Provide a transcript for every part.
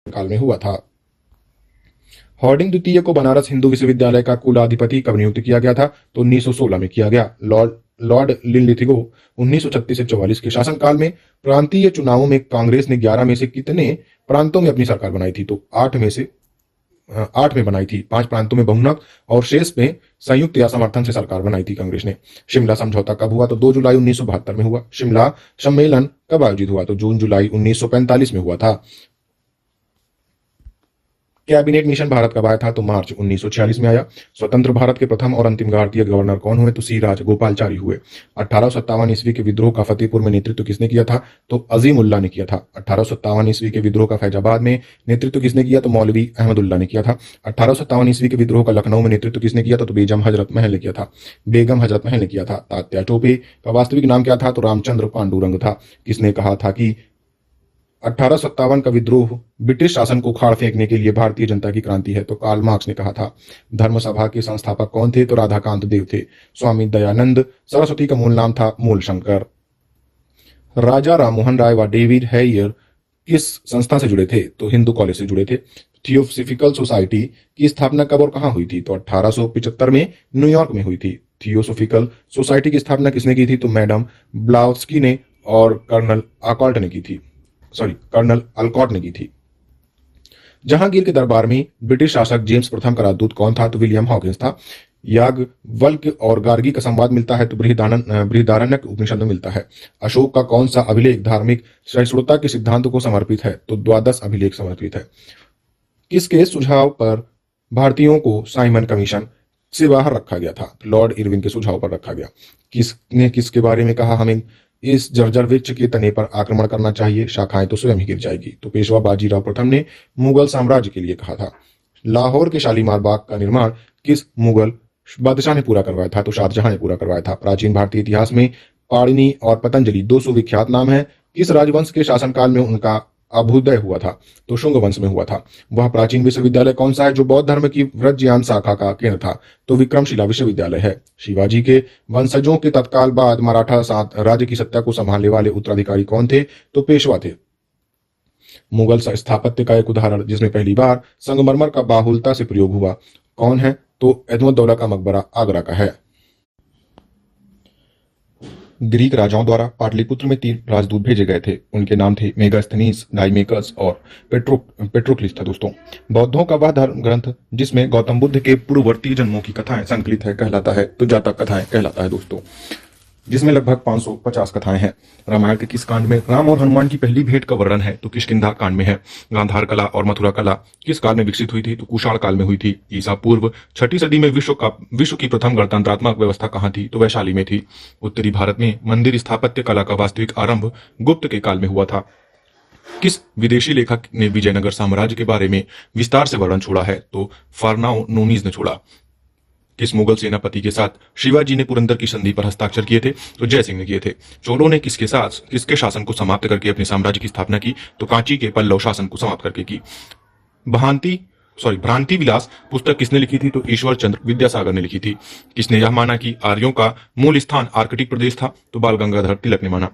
काल में हुआ था। हार्डिंग द्वितीय को बनारस हिंदू विश्वविद्यालय का कुलाधिपति कब नियुक्त किया गया था? तो 1916 में किया गया। लॉर्ड लिनलिथिगो 1936 से 44 के शासनकाल में प्रांतीय चुनावों में कांग्रेस ने 11 में से कितने प्रांतों में अपनी सरकार बनाई थी? तो 8 में बनाई थी। 5 प्रांतों में बहुमत और शेष में संयुक्त या समर्थन से सरकार बनाई थी कांग्रेस ने। शिमला समझौता कब हुआ? तो 2 जुलाई 1972 में हुआ। शिमला सम्मेलन कब आयोजित हुआ? तो जून जुलाई 1945 में हुआ था। कैबिनेट मिशन भारत कब आया था? तो मार्च 1946 में आया। स्वतंत्र भारत के प्रथम और अंतिम भारतीय गवर्नर कौन हुए? तो सी राजगोपालचारी हुए। 1857 ईस्वी के विद्रोह का फतेहपुर में नेतृत्व किसने किया था? तो अजीम उल्लाह ने किया था। 1857 ईस्वी के विद्रोह का फैजाबाद में नेतृत्व किसने किया? तो मौलवी अहमदुल्ला ने किया था। 1857 ईस्वी के विद्रोह का लखनऊ में नेतृत्व किसने किया था? तो बेगम हजरत महल ने किया था। तात्या टोपे का वास्तविक नाम क्या था? तो रामचंद्र पांडुरंग था। किसने कहा था कि 1857 का विद्रोह ब्रिटिश शासन को उखाड़ फेंकने के लिए भारतीय जनता की क्रांति है? तो कार्ल मार्क्स ने कहा था। धर्म सभा के संस्थापक कौन थे? तो राधाकांत देव थे। स्वामी दयानंद सरस्वती का मूल नाम था मूल शंकर। राजा राममोहन राय व डेविड हेयर किस संस्था से जुड़े थे? तो हिंदू कॉलेज से जुड़े थे। थियोसॉफिकल सोसाइटी की स्थापना कब और कहां हुई थी? तो 1875 में न्यूयॉर्क में हुई थी। थियोसॉफिकल सोसाइटी की स्थापना किसने की थी? तो मैडम ब्लाउस्की ने और कर्नल अल्कॉट ने की थी। जहांगीर के दरबार में ब्रिटिश शासक जेम्स प्रथम का राजदूत कौन था? तो विलियम हॉकिंस था। याज्ञवल्क्य और गार्गी का संवाद मिलता है? तो बृहदारण्यक उपनिषद में मिलता है। अशोक का कौन सा अभिलेख धार्मिक सहिष्णुता के सिद्धांत को समर्पित है? तो द्वादश अभिलेख समर्पित है। किसके सुझाव पर भारतीयों को साइमन कमीशन से बाहर रखा गया था? लॉर्ड इरविन के सुझाव पर रखा गया। किसने किसके बारे में कहा हमें इस जर्जर वृक्ष के तने पर आक्रमण करना चाहिए, शाखाएं तो स्वयं ही गिर जाएगी? तो पेशवा बाजीराव प्रथम ने मुगल साम्राज्य के लिए कहा था। लाहौर के शालीमार बाग का निर्माण किस मुगल बादशाह ने पूरा करवाया था? तो शाहजहां ने पूरा करवाया था। प्राचीन भारतीय इतिहास में पाणिनि और पतंजलि 200 विख्यात नाम है। किस राजवंश के शासनकाल में उनका अभ्युदय हुआ था? तो शुंग वंश में हुआ था। वह प्राचीन विश्वविद्यालय कौन सा है जो बौद्ध धर्म की व्रजयान शाखा का केंद्र था? तो विक्रमशिला विश्वविद्यालय है। शिवाजी के वंशजों के तत्काल बाद मराठा राज्य की सत्ता को संभालने वाले उत्तराधिकारी कौन थे? तो पेशवा थे। मुगल स्थापत्य का एक उदाहरण जिसमें पहली बार संगमरमर का बाहुलता से प्रयोग हुआ कौन है? तो एदमोदौला का मकबरा आगरा का है। ग्रीक राजाओं द्वारा पाटलिपुत्र में 3 राजदूत भेजे गए थे। उनके नाम थे मेगास्थनीज, डाइमेकस और पेट्रोक्लिस था। दोस्तों, बौद्धों का वह धर्म ग्रंथ जिसमें गौतम बुद्ध के पूर्ववर्ती जन्मों की कथाएं संकलित है कहलाता है? तो जातक कथाएं कहलाता है दोस्तों, जिसमें लगभग 550 कथाएं हैं। रामायण के किस कांड में राम और हनुमान की पहली भेंट का वर्णन है? तो किष्किंधा कांड में है। गांधार कला और मथुरा कला किस काल में विकसित हुई थी? तो कुषाण काल में हुई थी। ईसा पूर्व 6ठी सदी में विश्व की प्रथम गणतंत्रात्मक व्यवस्था कहां थी? तो वैशाली में थी। उत्तरी भारत में मंदिर स्थापत्य कला का वास्तविक आरंभ गुप्त के काल में हुआ था। किस विदेशी लेखक ने विजयनगर साम्राज्य के बारे में विस्तार से वर्णन छोड़ा है? तो फारनाओ नोनीज ने छोड़ा। किस मुगल सेनापति के साथ शिवाजी ने पुरंदर की संधि पर हस्ताक्षर किए थे? तो जय सिंह ने किए थे। चोलों ने किसके शासन को समाप्त करके अपने साम्राज्य की स्थापना की? तो कांची के पल्लव शासन को समाप्त करके की। भ्रांति विलास पुस्तक किसने लिखी थी? तो ईश्वर चंद्र विद्यासागर ने लिखी थी। किसने यह माना कि आर्यों का मूल स्थान आर्कटिक प्रदेश था? तो बाल गंगाधर तिलक ने माना।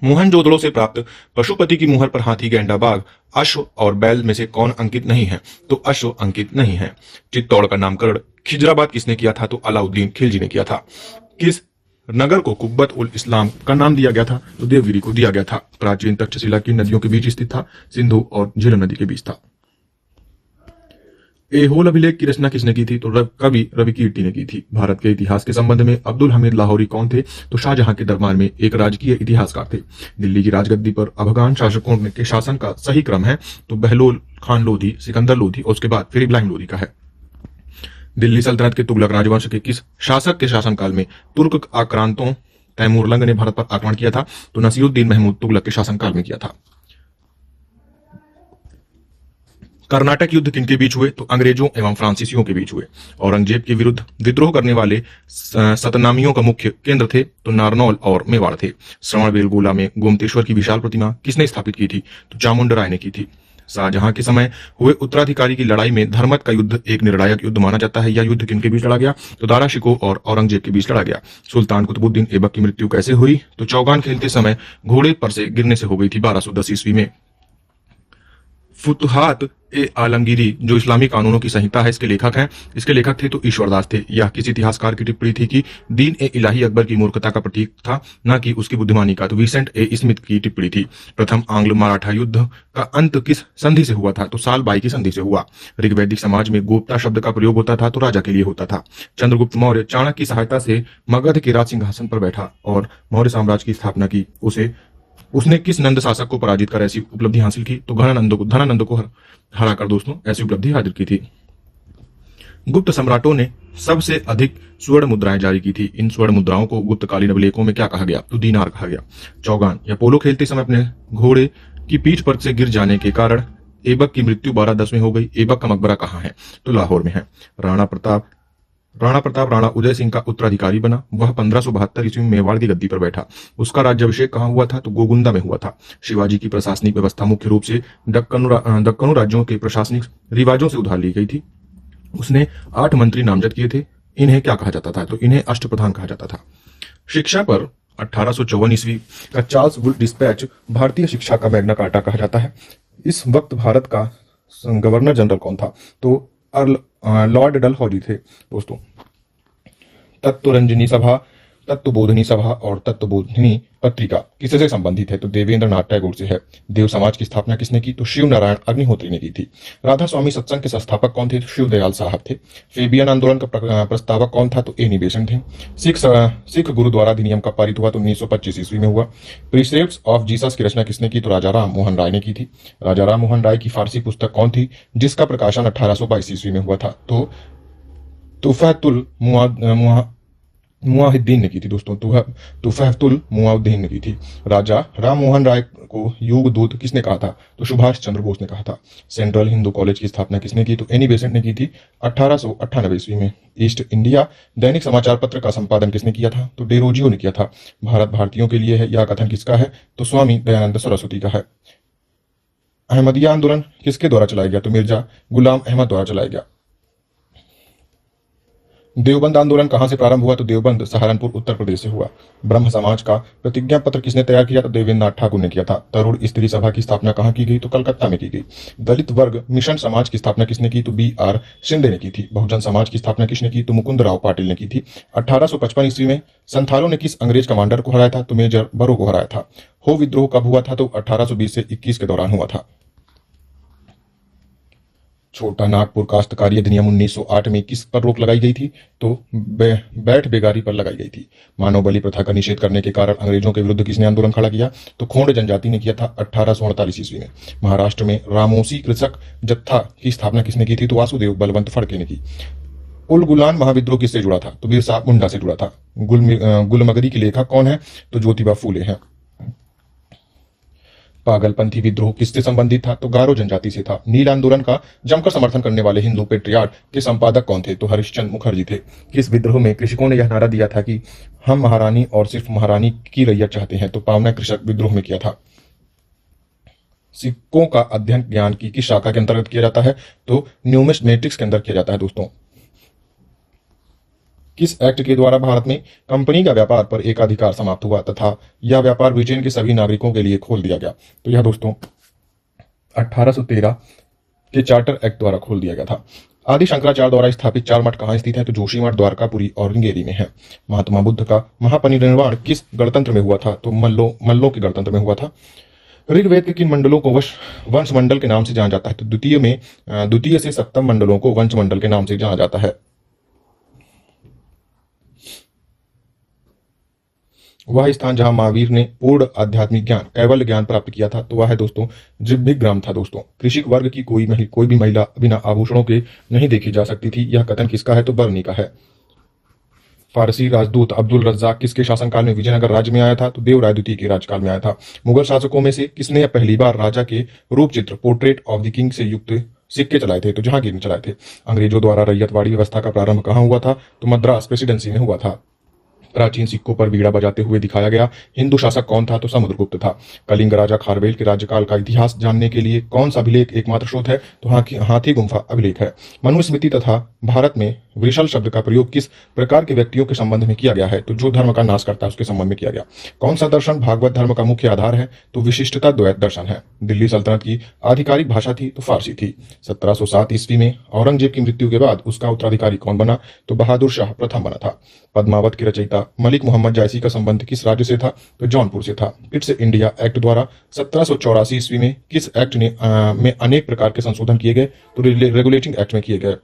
मोहनजोदड़ो से प्राप्त पशुपति की मुहर पर हाथी, गैंडा, बाघ, अश्व और बैल में से कौन अंकित नहीं है? तो अश्व अंकित नहीं है। चित्तौड़ का नामकरण खिजराबाद किसने किया था? तो अलाउद्दीन खिलजी ने किया था। किस नगर को कुब्बत उल इस्लाम का नाम दिया गया था? तो देवगिरी को दिया गया था। प्राचीन तक्षशिला की नदियों के बीच स्थित था? सिंधु और झीलम नदी के बीच था। एहोल अभिलेख की रचना किसने की थी? तो कवि रवि कीर्ति ने की थी। भारत के इतिहास के संबंध में अब्दुल हमीद लाहौरी कौन थे? तो शाहजहां के दरबार में एक राजकीय इतिहासकार थे। दिल्ली की राजगद्दी पर अफगान शासकों के शासन का सही क्रम है? तो बहलोल खान लोधी, सिकंदर लोधी और उसके बाद फिर इब्राहिम लोधी का है। दिल्ली सल्तनत के तुगलक राजवंश के किस शासक के शासनकाल में तुर्क आक्रांतों तैमूरलंग ने भारत पर आक्रमण किया था? तो नसीरुद्दीन महमूद तुगलक के शासनकाल में किया था। कर्नाटक युद्ध किनके बीच हुए? तो अंग्रेजों एवं फ्रांसीसियों के बीच हुए। औरंगजेब के विरुद्ध विद्रोह करने वाले सतनामियों का मुख्य केंद्र थे? तो नारनौल और मेवाड़ थे। श्रवणबेलगोला में गोमतेश्वर की विशाल प्रतिमा किसने स्थापित की थी? तो चामुंडा राय ने की थी। शाहजहां के समय हुए उत्तराधिकारी की लड़ाई में धर्मत का युद्ध एक निर्णायक युद्ध माना जाता है। यह युद्ध किनके बीच लड़ा गया? तो दारा शिकोह और औरंगजेब के बीच लड़ा गया। सुल्तान कुतुबुद्दीन ऐबक की मृत्यु कैसे हुई? तो चौगान खेलते समय घोड़े पर से गिरने से हो गई थी 1210 ईस्वी में। फुतुहात ए आलमगीरी जो इस्लामी कानूनों की संहिता है इसके लेखक हैं। इसके लेखक थे तो ईश्वरदास थे। यह किसी इतिहासकार की टिप्पणी थी कि दीन ए इलाही अकबर की मूर्खता का प्रतीक था, न कि उसकी बुद्धिमानी का। तो विंसेंट ए स्मिथ की टिप्पणी थी। प्रथम आंग्ल मराठा युद्ध का अंत किस संधि से हुआ था? तो साल बाई की संधि से हुआ। ऋग्वैदिक समाज में गोप्ता शब्द का प्रयोग होता था तो राजा के लिए होता था। चंद्रगुप्त मौर्य चाणक्य की सहायता से मगध के राज सिंहासन पर बैठा और मौर्य साम्राज्य की स्थापना की। उसने किस नंद शासक को पराजित कर ऐसी उपलब्धि हासिल की? तो धनानंद को हराकर दोस्तों ऐसी उपलब्धि हासिल की थी। गुप्त सम्राटों ने सबसे अधिक स्वर्ण मुद्राएं जारी की थी। इन स्वर्ण मुद्राओं को गुप्तकालीन अभिलेखों में क्या कहा गया? तो दीनार कहा गया। चौगान या पोलो खेलते समय अपने घोड़े की पीठ पर से गिर जाने के कारण ऐबक की मृत्यु 1210 में हो गई। ऐबक का मकबरा कहाँ है? तो लाहौर में है। राणा प्रताप राणा उदय सिंह का उत्तराधिकारी बना। वह 1572 ईस्वी में मेवाड़ की गद्दी पर बैठा। उसका राज्याभिषेक कहाँ हुआ था? तो गोगुंदा में हुआ था। शिवाजी की प्रशासनिक व्यवस्था मुख्य रूप से दक्कनु राज्यों के प्रशासनिक रिवाजों से उधार ली गई थी। उसने 8 मंत्री नामजद किए थे। इन्हें क्या कहा जाता था? तो इन्हें अष्टप्रधान कहा जाता था। शिक्षा पर 1854 ईस्वी का चार्ल्स वुड डिस्पैच भारतीय शिक्षा का मैग्ना कार्टा कहा जाता है। इस वक्त भारत का गवर्नर जनरल कौन था? तो लॉर्ड डलहौजी थे दोस्तों। तत्वरंजनी सभा, तत्वबोधिनी सभा और तत्वबोधिनी पत्रिका किससे संबंधित है? तो देवेंद्र नाथ टैगोर से है। देव समाज की स्थापना किसने की? तो शिव नारायण अग्निहोत्री ने की थी। राधा स्वामी सत्संग के संस्थापक कौन थे? शिव दयाल साहब थे। फेबियन आंदोलन का प्रस्तावक कौन था? तो एनी बेसेंट थे। सिख गुरुद्वारा अधिनियम का पारित हुआ? तो 1925 ईस्वी में हुआ। प्रीसेप्ट्स ऑफ जीसस की रचना किसने की? तो राजा राम मोहन राय ने की थी। राजा राम मोहन राय की फारसी पुस्तक कौन थी जिसका प्रकाशन 1822 ईस्वी में हुआ था? तो तुफहतुल मुआहिद्दीन ने की थी दोस्तों। तुफहतुल मुआहिद्दीन ने की थी। राजा राम मोहन राय को युग दूत किसने कहा था? तो सुभाष चंद्र बोस ने कहा था। सेंट्रल हिंदू कॉलेज की स्थापना किसने की? तो एनी बेसेंट ने की थी 1898 ईस्वी में। ईस्ट इंडिया दैनिक समाचार पत्र का संपादन किसने किया था? तो डेरोजियो ने किया था। भारत भारतीयों के लिए है, यह कथन किसका है? तो स्वामी दयानंद सरस्वती का है। अहमदिया आंदोलन किसके द्वारा चलाया गया? तो मिर्जा गुलाम अहमद द्वारा चलाया गया। देवबंद आंदोलन कहां से प्रारंभ हुआ? तो देवबंद सहारनपुर उत्तर प्रदेश से हुआ। ब्रह्म समाज का प्रतिज्ञा पत्र किसने तैयार किया? तो देवेंद्र नाथ ठाकुर ने किया था। तरुण स्त्री सभा की स्थापना कहां की गई? तो कलकत्ता में की गई। दलित वर्ग मिशन समाज की स्थापना किसने की? तो BR शिंदे ने की थी। बहुजन समाज की स्थापना किसने की? तो मुकुंद राव पाटिल ने की थी। 1855 ईस्वी में संथालों ने किस अंग्रेज कमांडर को हराया था? तो मेजर बरो को हराया था। हो विद्रोह कब हुआ था? तो 1820 से 21 के दौरान हुआ था। छोटा नागपुर काश्तकारी अधिनियम 1908 में किस पर रोक लगाई गई थी? तो बैठ बेगारी पर लगाई गई थी। मानव बलि प्रथा का निषेध करने के कारण अंग्रेजों के विरुद्ध किसने आंदोलन खड़ा किया? तो खोंड जनजाति ने किया था 1848 ईस्वी में। महाराष्ट्र में रामोसी कृषक जत्था की स्थापना किसने की थी? तो वासुदेव बलवंत फड़के ने की। उलगुलान महाविद्रोह किससे जुड़ा था? तो बिरसा मुंडा से जुड़ा था। गुलमगरी के लेखक कौन है? तो ज्योतिबा फूले हैं। पागलपंथी विद्रोह किससे संबंधित था? तो गारो जनजाति से था। नील आंदोलन का जमकर समर्थन करने वाले हिंदू पेट्रियार्ट के संपादक कौन थे? तो हरिश्चंद्र मुखर्जी थे। किस विद्रोह में कृषकों ने यह नारा दिया था कि हम महारानी और सिर्फ महारानी की रैयत चाहते हैं? तो पावना कृषक विद्रोह में किया था। सिक्कों का अध्ययन ज्ञान की किस शाखा के अंतर्गत किया जाता है? तो न्यूमिस्मेटिक्स के अंदर किया जाता है दोस्तों। किस एक्ट के द्वारा भारत में कंपनी का व्यापार पर एकाधिकार समाप्त हुआ तथा यह व्यापार ब्रिटेन के सभी नागरिकों के लिए खोल दिया गया? तो यह दोस्तों 1813 के चार्टर एक्ट द्वारा खोल दिया गया था। आदि शंकराचार्य द्वारा स्थापित 4 मठ कहाँ स्थित है? तो जोशीमठ, द्वारकापुरी और रिंगेरी में है। महात्मा बुद्ध का महापरिनिर्वाण किस गणतंत्र में हुआ था? तो मल्लों के गणतंत्र में हुआ था। ऋग्वेद के किन मंडलों को वंश मंडल के नाम से जाना जाता है? तो द्वितीय से सप्तम मंडलों को वंश मंडल के नाम से जाना जाता है। वह स्थान जहां महावीर ने पूर्ण आध्यात्मिक ज्ञान कैवल्य ज्ञान प्राप्त किया था तो वह है दोस्तों जिब्भिग्राम था दोस्तों। कृषिक वर्ग की कोई भी महिला बिना आभूषणों के नहीं देखी जा सकती थी। यह कथन किसका है? तो बर्नी का है। फारसी राजदूत अब्दुल रज्जाक किसके शासनकाल में विजयनगर राज्य में आया था? तो देवराय द्वितीय के राज्यकाल में आया था। मुगल शासकों में से किसने पहली बार राजा के रूप चित्र पोर्ट्रेट ऑफ द किंग से युक्त सिक्के चलाए थे? तो जहांगीर ने चलाए थे। अंग्रेजों द्वारा रैयतवाड़ी व्यवस्था का प्रारंभ कहां हुआ था? तो मद्रास प्रेसिडेंसी में हुआ था। प्राचीन सिक्कों पर बीड़ा बजाते हुए दिखाया गया हिंदू शासक कौन था? तो समुद्रगुप्त था। कलिंग राजा खारवेल के राज्यकाल का इतिहास जानने के लिए कौन सा अभिलेख एकमात्र स्रोत है? तो हाथी गुम्फा अभिलेख है। मनुस्मृति तथा भारत में विशाल शब्द का प्रयोग किस प्रकार के व्यक्तियों के संबंध में किया गया है? तो जो धर्म का नाश करता है उसके संबंध में किया गया। कौन सा दर्शन भागवत धर्म का मुख्य आधार है? तो विशिष्टता द्वैत दर्शन है। दिल्ली सल्तनत की आधिकारिक भाषा थी तो फारसी थी। 1707 ईस्वी में औरंगजेब की मृत्यु के बाद उसका उत्तराधिकारी कौन बना? तो बहादुर शाह प्रथम बना था। पद्मावत की रचयिता मलिक मोहम्मद जायसी का संबंध किस राज्य से था? तो जौनपुर से था। किट्स इंडिया एक्ट द्वारा 1784 ईस्वी में किस एक्ट में अनेक प्रकार के संशोधन किए गए? तो रेगुलेटिंग एक्ट में किए गए।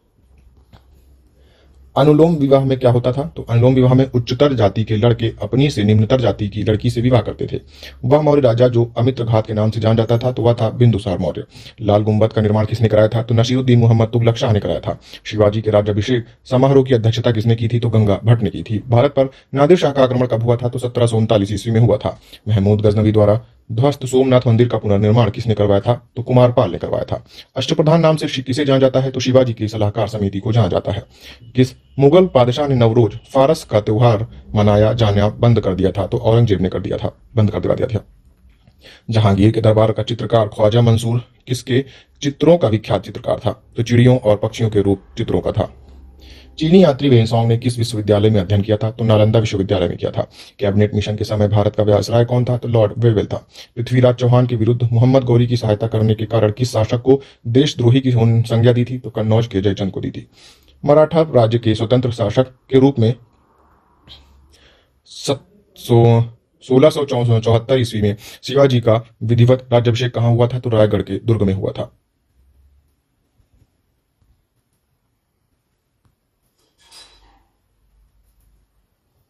अनुलोम विवाह में क्या होता था? तो अनुलोम विवाह में उच्चतर जाति के लड़के अपनी से निम्नतर जाति की लड़की से विवाह करते थे। वह मौर्य राजा जो अमित्र घात के नाम से जान जाता था तो वह था बिंदुसार मौर्य। लाल गुंबद का निर्माण किसने कराया था? तो नसीरुद्दीन मोहम्मद तुगलक शाह ने कराया था। शिवाजी के राज्याभिषेक समारोह की अध्यक्षता किसने की थी? तो गंगा भट्ट ने की थी। भारत पर नादिर शाह का आक्रमण कब हुआ था? तो 1739 ईस्वी में हुआ था। महमूद गजनवी द्वारा ध्वस्त सोमनाथ मंदिर का पुनर्निर्माण किसने करवाया था? तो कुमारपाल ने करवाया था। अष्टप्रधान नाम से किसे जाना जाता है? तो शिवाजी की सलाहकार समिति को जाना जाता है। किस मुगल बादशाह ने नवरोज फारस का त्योहार मनाया जाना बंद कर दिया था? तो औरंगजेब ने कर दिया था, बंद कर दिया था। जहांगीर के दरबार का चित्रकार ख्वाजा मंसूर किसके चित्रों का विख्यात चित्रकार था? तो चिड़ियों और पक्षियों के रूप चित्रों का था। चीनी यात्री वेनसोंग ने किस विश्वविद्यालय में अध्ययन किया था? तो नालंदा विश्वविद्यालय में किया था। कैबिनेट मिशन के समय भारत का वायसराय कौन था? तो लॉर्ड वेवेल था। पृथ्वीराज चौहान के विरुद्ध मोहम्मद गौरी की सहायता करने के कारण किस शासक को देशद्रोही की संज्ञा दी थी? तो कन्नौज के जयचंद को दी थी। मराठा राज्य के स्वतंत्र शासक के रूप में 1674 ईस्वी में शिवाजी का विधिवत राज्याभिषेक कहाँ हुआ था? तो रायगढ़ के दुर्ग में हुआ था।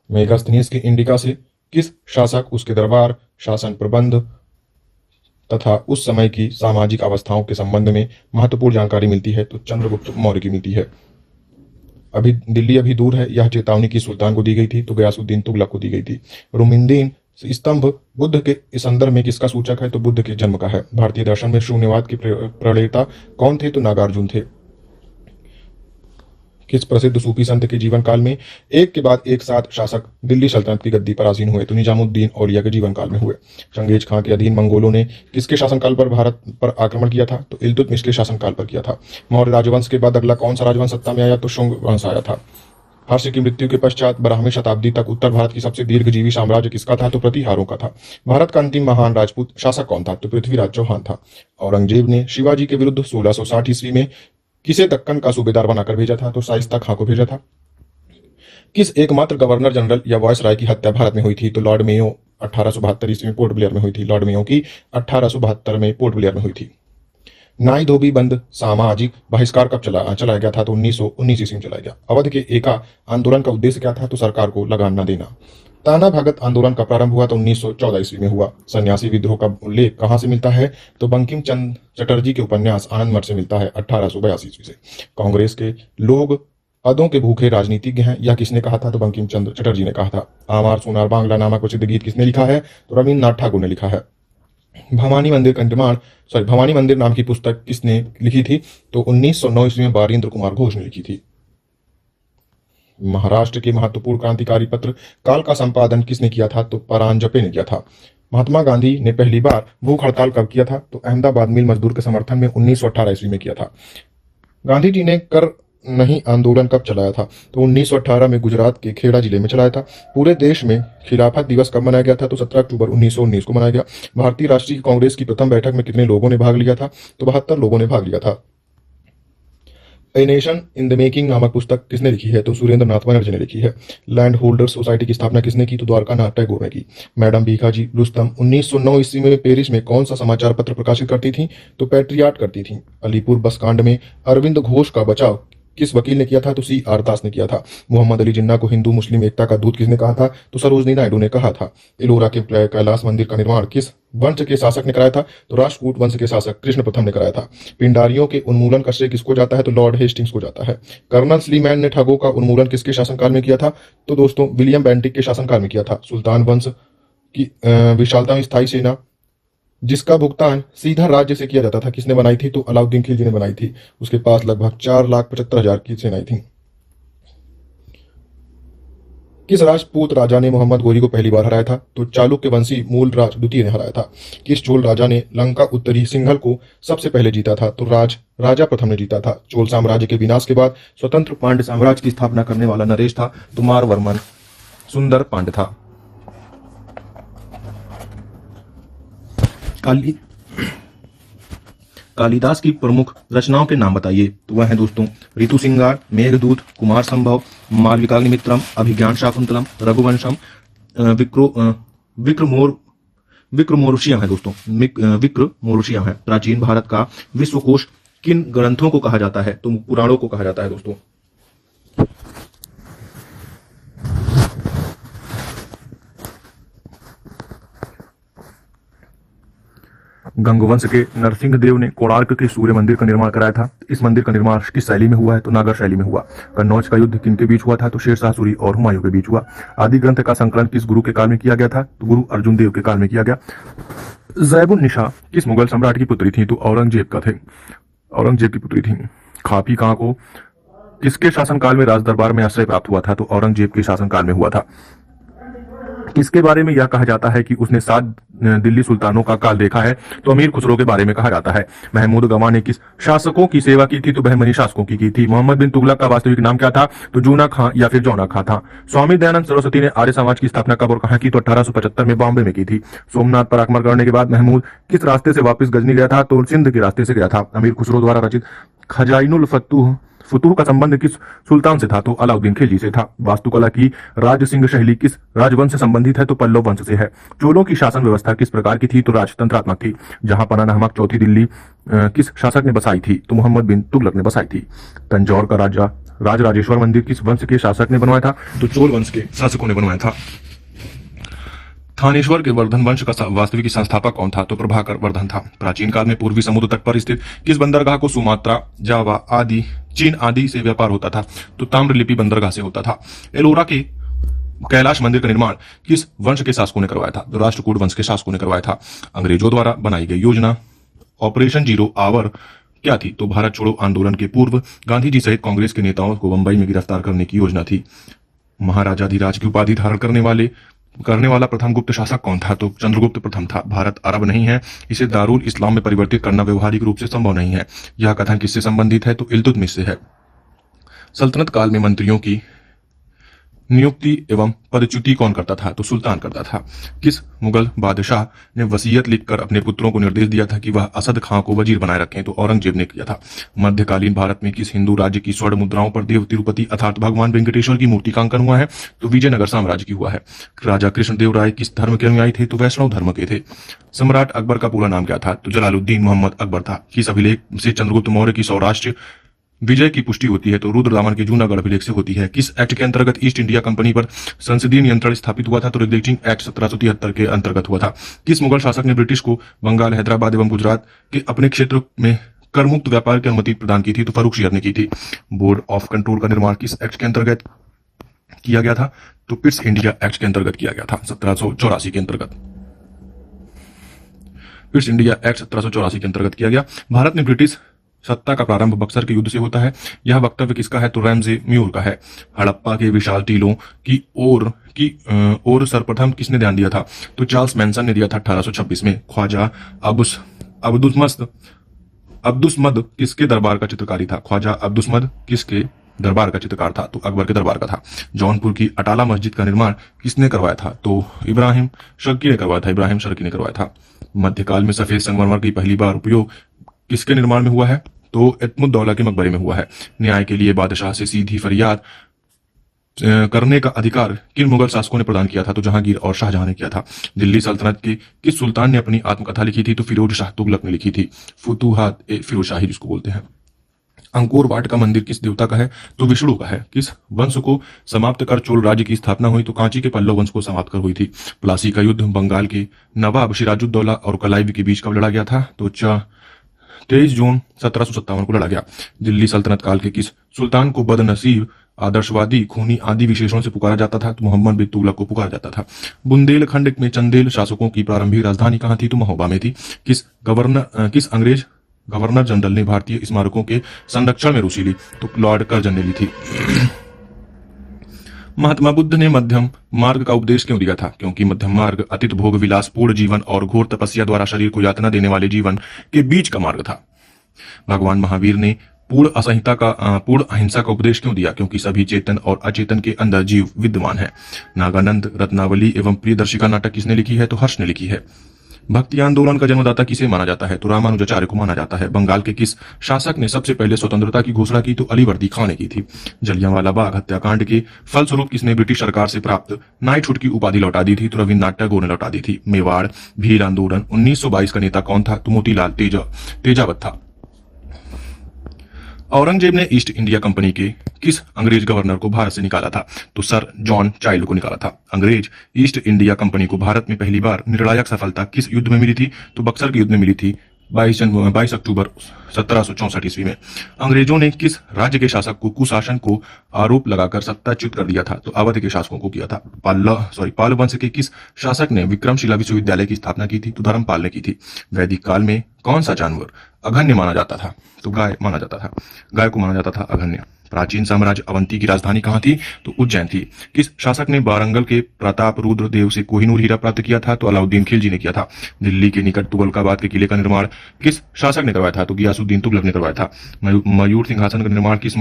मेगास्थनीज के इंडिका से किस शासक, उसके दरबार, शासन प्रबंध तथा उस समय की सामाजिक अवस्थाओं के संबंध में महत्वपूर्ण जानकारी मिलती है? तो चंद्रगुप्त मौर्य की मिलती है। दिल्ली अभी दूर है, यह चेतावनी की सुल्तान को दी गई थी? तो गयासुद्दीन तुगलक को दी गई थी। रुमिंदीन स्तंभ बुद्ध के संदर्भ में किसका सूचक है? तो बुद्ध के जन्म का है। भारतीय दर्शन में शून्यवाद के प्रणेता कौन थे? तो नागार्जुन थे। किस प्रसिद्ध सूफी संत के जीवन काल में एक के बाद एक सात शासक दिल्ली सल्तनत की गद्दी पर आसीन हुए? तो निजामुद्दीन औलिया के जीवन काल में हुए। चंगेज खां के अधीन मंगोलों ने किसके शासनकाल पर भारत पर आक्रमण किया था? तो इल्तुतमिश के शासनकाल पर किया था। मौर्य राजवंश के बाद अगला कौन सा राजवंश सत्ता में आया? तो शुंग वंश आया था। हर्ष की मृत्यु के पश्चात 12वीं शताब्दी तक उत्तर भारत की सबसे दीर्घजीवी साम्राज्य किसका था? तो प्रतिहारों का था। भारत का अंतिम महान राजपूत शासक कौन था? तो पृथ्वीराज चौहान था। औरंगजेब ने शिवाजी के विरुद्ध 1660 ईस्वी में किसे दक्कन का सूबेदार बनाकर भेजा था? तो शाइस्ता खां को भेजा था। किस एकमात्र गवर्नर जनरल या वायसराय की हत्या भारत में हुई थी? तो लॉर्ड मेयो 1872 ईस्वी में पोर्ट ब्लेयर में हुई थी। लॉर्ड मेयो की 1872 में पोर्ट ब्लेयर में हुई थी। नाई धोबी बंद सामाजिक बहिष्कार कब चलाया गया था? तो 1919 ईस्वी में चलाया गया। अवध के एका आंदोलन का उद्देश्य क्या था? तो सरकार को लगान न देना। ताना भगत आंदोलन का प्रारंभ हुआ तो 1914 ईस्वी में हुआ। सन्यासी विद्रोह का उल्लेख कहां से मिलता है? तो बंकिम चंद्र चटर्जी के उपन्यास आनंद मठ से मिलता है 1882 ईस्वी से। कांग्रेस के लोग पदों के भूखे राजनीतिज्ञ हैं, यह किसने कहा था? तो बंकिम चंद्र चटर्जी ने कहा था। आमार सोनार बांग्ला नामक प्रसिद्ध गीत किसने लिखा है? तो रविन्द्रनाथ ठाकुर ने लिखा है। भवानी मंदिर नाम की पुस्तक किसने लिखी थी? तो 1909 ईस्वी में बारिंद्र कुमार घोष ने लिखी थी। महाराष्ट्र के महत्वपूर्ण क्रांतिकारी पत्र काल का संपादन किसने किया था? तो परांजपे ने किया था। महात्मा गांधी ने पहली बार भूख हड़ताल कब किया था? तो अहमदाबाद मिल मजदूर के समर्थन में 1918 ईस्वी में किया था। गांधी जी ने कर नहीं आंदोलन कब चलाया था? तो 1918 में गुजरात के खेड़ा जिले में चलाया था। पूरे देश में खिलाफत दिवस कब मनाया गया था? तो 17 अक्टूबर 1919 को मनाया गया। भारतीय राष्ट्रीय कांग्रेस की प्रथम बैठक में कितने लोगों ने भाग लिया था? तो 72 लोगों ने भाग लिया था। A nation in the making नामक पुस्तक किसने लिखी है? तो सुरेंद्र नाथ बनर्जी ने लिखी है। लैंड होल्डर्स सोसाइटी की स्थापना किसने की? तो द्वारका नाथ टैगोर ने की। मैडम भीखाजी रुस्तम 1909 ईस्वी में पेरिस में कौन सा समाचार पत्र प्रकाशित करती थी? तो पैट्रियाट करती थी। अलीपुर बस कांड में अरविंद घोष का बचाव किस वकील ने किया था? तो C.R. दास ने किया था। मोहम्मद अली जिन्ना को हिंदू मुस्लिम एकता का दूत किसने कहा था? तो सरोजनी नायडू ने कहा था। एलोरा के कैलाश मंदिर का निर्माण किस वंश के शासक ने कराया था? तो राष्ट्रकूट वंश के शासक कृष्ण प्रथम ने कराया था। पिंडारियों के उन्मूलन का श्रेय किसको जाता है? तो लॉर्ड हेस्टिंग्स को जाता है। कर्नल स्लीमैन ने ठगों का उन्मूलन किसके शासनकाल में किया था? तो दोस्तों विलियम बेंटिक के शासनकाल में किया था। सुल्तान वंश की विशालता में स्थायी सेना जिसका भुगतान सीधा राज्य से किया जाता था किसने बनाई थी? तो अलाउद्दीन खिलजी ने बनाई थी। उसके पास लगभग 4,75,000 की सेनाएं थी। किस राजपूत राजा ने मोहम्मद गोरी को पहली बार हराया था? तो चालुक्य वंशी मूलराज द्वितीय ने हराया था। किस चोल राजा ने लंका उत्तरी सिंघल को सबसे पहले जीता था? तो राजा प्रथम ने जीता था। चोल साम्राज्य के विनाश के बाद स्वतंत्र पांड्य साम्राज्य की स्थापना करने वाला नरेश था तो मारवर्मन सुंदर पांड्य था। कालिदास की प्रमुख रचनाओं के नाम बताइए। तो वह है दोस्तों ऋतु सिंगार, मेघदूत, कुमार संभव, मालविकाग्निमित्रम, अभिज्ञान शाकुंतलम, रघुवंशम, विक्रमोर्वशीयम है दोस्तों, विक्रमोर्वशीयम है। प्राचीन भारत का विश्वकोश किन ग्रंथों को कहा जाता है? तो पुराणों को कहा जाता है दोस्तों। गंगवंश के नरसिंह देव ने कोणार्क के सूर्य मंदिर का निर्माण कराया था। इस मंदिर का निर्माण किस शैली में हुआ है? तो नागर शैली में हुआ। कन्नौज का युद्ध किनके बीच हुआ था? तो शेरशाह सूरी और हुमायूं के बीच हुआ। आदि ग्रंथ का संकलन किस गुरु के काल में किया गया था? तो गुरु अर्जुन देव के काल में किया गया। ज़ैबुन्निसा किस मुगल सम्राट की पुत्री थी? तो औरंगजेब की पुत्री थी। खापी खां को किसके शासनकाल में राज दरबार में आश्रय प्राप्त हुआ था? तो औरंगजेब के शासनकाल में हुआ था। किसके बारे में यह कहा जाता है कि उसने 7 दिल्ली सुल्तानों का काल देखा है? तो अमीर खुसरो के बारे में कहा जाता है। महमूद गवा ने किस शासकों की सेवा की थी? तो बहमनी शासकों की थी। मोहम्मद बिन तुगलक का वास्तविक नाम क्या था? तो जूना खां या फिर जौना खां था। स्वामी दयानंद सरस्वती ने आर्य समाज की स्थापना कब और कहां की? तो 1875 में बॉम्बे में की थी। सोमनाथ पर आक्रमण करने के बाद महमूद किस रास्ते से वापस गजनी गया था? तो सिंध के रास्ते से गया था। अमीर खुसरो द्वारा रचित खजाइनुल फतूह का संबंध किस सुल्तान से था? तो अलाउद्दीन खिलजी से था। वास्तुकला की राजसिंह शैली किस राजवंश से संबंधित है? तो पल्लव वंश से है। चोलों की शासन व्यवस्था किस प्रकार की थी? तो राजतंत्रात्मक थी। जहां पना नामक चौथी दिल्ली किस शासक ने बसाई थी? तो मोहम्मद बिन तुगलक ने बसाई थी। तंजौर का राजराजेश्वर मंदिर किस वंश के शासक ने बनवाया था? तो चोल वंश के शासकों ने बनवाया था। थानेश्वर के वर्धन वंश का वास्तविक संस्थापक कौन था? तो प्रभाकर वर्धन था। प्राचीन काल में पूर्वी समुद्र तट पर स्थित किस बंदरगाह को सुमात्रा, जावा आदि, चीन आदि से व्यापार होता था? तो ताम्रलिपि बंदरगाह से होता था। एलोरा के कैलाश मंदिर का निर्माण किस वंश के शासकों ने करवाया था? तो राष्ट्रकूट वंश के शासकों ने करवाया था। अंग्रेजों द्वारा बनाई गई योजना ऑपरेशन जीरो आवर क्या थी? तो भारत छोड़ो आंदोलन के पूर्व गांधी जी सहित कांग्रेस के नेताओं को बंबई में गिरफ्तार करने की योजना थी। महाराजाधिराज की उपाधि धारण करने वाला प्रथम गुप्त शासक कौन था? तो चंद्रगुप्त प्रथम था। भारत अरब नहीं है, इसे दारुल इस्लाम में परिवर्तित करना व्यवहारिक रूप से संभव नहीं है। यह कथन किससे संबंधित है? तो इल्तुतमिश से है। सल्तनत काल में मंत्रियों की नियुक्ति एवं पदच्युति कौन करता था? तो सुल्तान करता था। किस मुगल बादशाह ने वसीयत लिखकर अपने पुत्रों को निर्देश दिया था कि वह असद खां को वजीर बनाए रखें? तो औरंगजेब ने किया था। मध्यकालीन भारत में किस हिंदू राज्य की स्वर्ण मुद्राओं पर देव तिरुपति अर्थात भगवान वेंकटेश्वर की मूर्ति का अंकन हुआ है? तो विजयनगर साम्राज्य की हुआ है। राजा कृष्णदेव राय किस धर्म के अनुयायी थे? तो वैष्णव धर्म के थे। सम्राट अकबर का पूरा नाम क्या था? तो जलालुद्दीन मोहम्मद अकबर था। किस अभिलेख से चंद्रगुप्त मौर्य की सौराष्ट्र विजय की पुष्टि होती है? तो रुद्रदामन के जूनागढ़ अभिलेख से होती है। किस एक्ट के अंतर्गत ईस्ट इंडिया कंपनी पर संसदीय नियंत्रण स्थापित हुआ था? तो रेगुलेटिंग एक्ट 1773 के अंतर्गत हुआ था। किस मुगल शासक ने ब्रिटिश को बंगाल, हैदराबाद एवं गुजरात के अपने क्षेत्र में करमुक्त व्यापार की अनुमति प्रदान की थी? तो फर्रुखशियर ने की थी। बोर्ड ऑफ कंट्रोल का निर्माण किस एक्ट के अंतर्गत किया गया था? तो पिट्स इंडिया एक्ट के अंतर्गत किया गया था 1784 के अंतर्गत। पिट्स इंडिया एक्ट 1784 के अंतर्गत किया गया। भारत में ब्रिटिश सत्ता का प्रारंभ बक्सर के युद्ध से होता है। यह वक्तव्य किसका है? तो रैमजे म्यूर का है। हड़प्पा के विशाल टीलों की ओर सर्वप्रथम किसने ध्यान दिया था? तो चार्ल्स मैनसन ने दिया था 1826 में। ख्वाजा अब्दुसमद किसके दरबार का चित्रकारी था? ख्वाजा अब्दुसमद किसके दरबार का चित्रकार था? तो अकबर के दरबार का था। जौनपुर की अटाला मस्जिद का निर्माण किसने करवाया था? तो इब्राहिम शर्की ने करवाया था। मध्यकाल में सफेद संगमरमर की पहली बार उपयोग किसके निर्माण में हुआ है? तो इत्मुद्दौला के मकबरे में हुआ है। न्याय के लिए बादशाह से सीधी फरियाद करने का अधिकार किन मुगल शासकों ने प्रदान किया था? तो जहांगीर और शाहजहां ने किया था। दिल्ली सल्तनत के किस सुल्तान ने अपनी आत्मकथा लिखी थी? तो फिरोज शाह तुगलक ने लिखी थी। फुतुहात ए फिरोजशाही जिसको बोलते हैं। अंकोर वाट का मंदिर किस देवता का है? तो विष्णु का है। किस वंश को समाप्त कर चोल राज्य की स्थापना हुई? तो कांची के पल्लव वंश को समाप्त कर हुई थी। प्लासी का युद्ध बंगाल के नवाब सिराजुद्दौला और कलाइव के बीच कब लड़ा गया था? तो 23 जून 1757 को लड़ा गया। दिल्ली सल्तनत काल के किस सुल्तान को बदनसीब, आदर्शवादी, खूनी आदि विशेषणों से पुकारा जाता था? तो मोहम्मद बिन तुगलक को पुकारा जाता था। बुंदेलखंड में चंदेल शासकों की प्रारंभिक राजधानी कहां थी? तो महोबा में थी। किस अंग्रेज गवर्नर जनरल ने भारतीय स्मारकों के संरक्षण में रुचि ली? तो लॉर्ड कर्जन ने ली थी। महात्मा बुद्ध ने मध्यम मार्ग का उपदेश क्यों दिया था? क्योंकि मध्यम मार्ग अतीत भोग विलास पूर्ण जीवन और घोर तपस्या द्वारा शरीर को यातना देने वाले जीवन के बीच का मार्ग था। भगवान महावीर ने पूर्ण अहिंसा का उपदेश क्यों दिया? क्योंकि सभी चेतन और अचेतन के अंदर जीव विद्यमान है। नागानंद रत्नावली एवं प्रियदर्शिका नाटक किसने लिखी है? तो हर्ष ने लिखी है। भक्ति आंदोलन का जन्मदाता किसे माना जाता है? तो रामानुजाचार्य को माना जाता है। बंगाल के किस शासक ने सबसे पहले स्वतंत्रता की घोषणा की? तो अलीवर्दी खां ने की थी। जलियांवाला बाग हत्याकांड के फलस्वरूप किसने ब्रिटिश सरकार से प्राप्त नाइटहुड की उपाधि लौटा दी थी? तो रविन्द्रनाथ टैगोर ने लौटा दी थी। मेवाड़ भील आंदोलन 1922 का नेता कौन था? तो मोतीलाल तेजावत था। औरंगजेब ने ईस्ट इंडिया कंपनी के किस अंग्रेज गवर्नर को भारत से निकाला था? तो सर जॉन चाइल्ड को निकाला था। अंग्रेज ईस्ट इंडिया कंपनी को भारत में पहली बार निर्णायक सफलता किस युद्ध में मिली थी? तो बक्सर के युद्ध में मिली थी 22 अक्टूबर 1764 ईस्वी में। अंग्रेजों ने किस राज्य के शासक को कुशासन को आरोप लगाकर सत्ताच्युत कर दिया था? तो अवध के शासकों को किया था। पाल वंश के किस शासक ने विक्रमशिला विश्वविद्यालय की स्थापना की थी? तो धर्मपाल ने की थी। वैदिक काल में कौन सा जानवर अघन्य माना जाता था? तो गाय माना जाता था। गाय को माना जाता था अघन्य। प्राचीन साम्राज्य अवंती की राजधानी कहाँ थी? तो उज्जैन थी। किस शासक ने वारंगल के प्रताप रुद्र देव से कोहिनूर हीरा प्राप्त किया था? तो अलाउद्दीन खिलजी ने किया था। दिल्ली के निकट तुगलकाबाद के किले का निर्माण किस शासक ने करवाया था? तो गियासुद्दीन तुगलक ने करवाया था। मयूर सिंहासन का निर्माण किस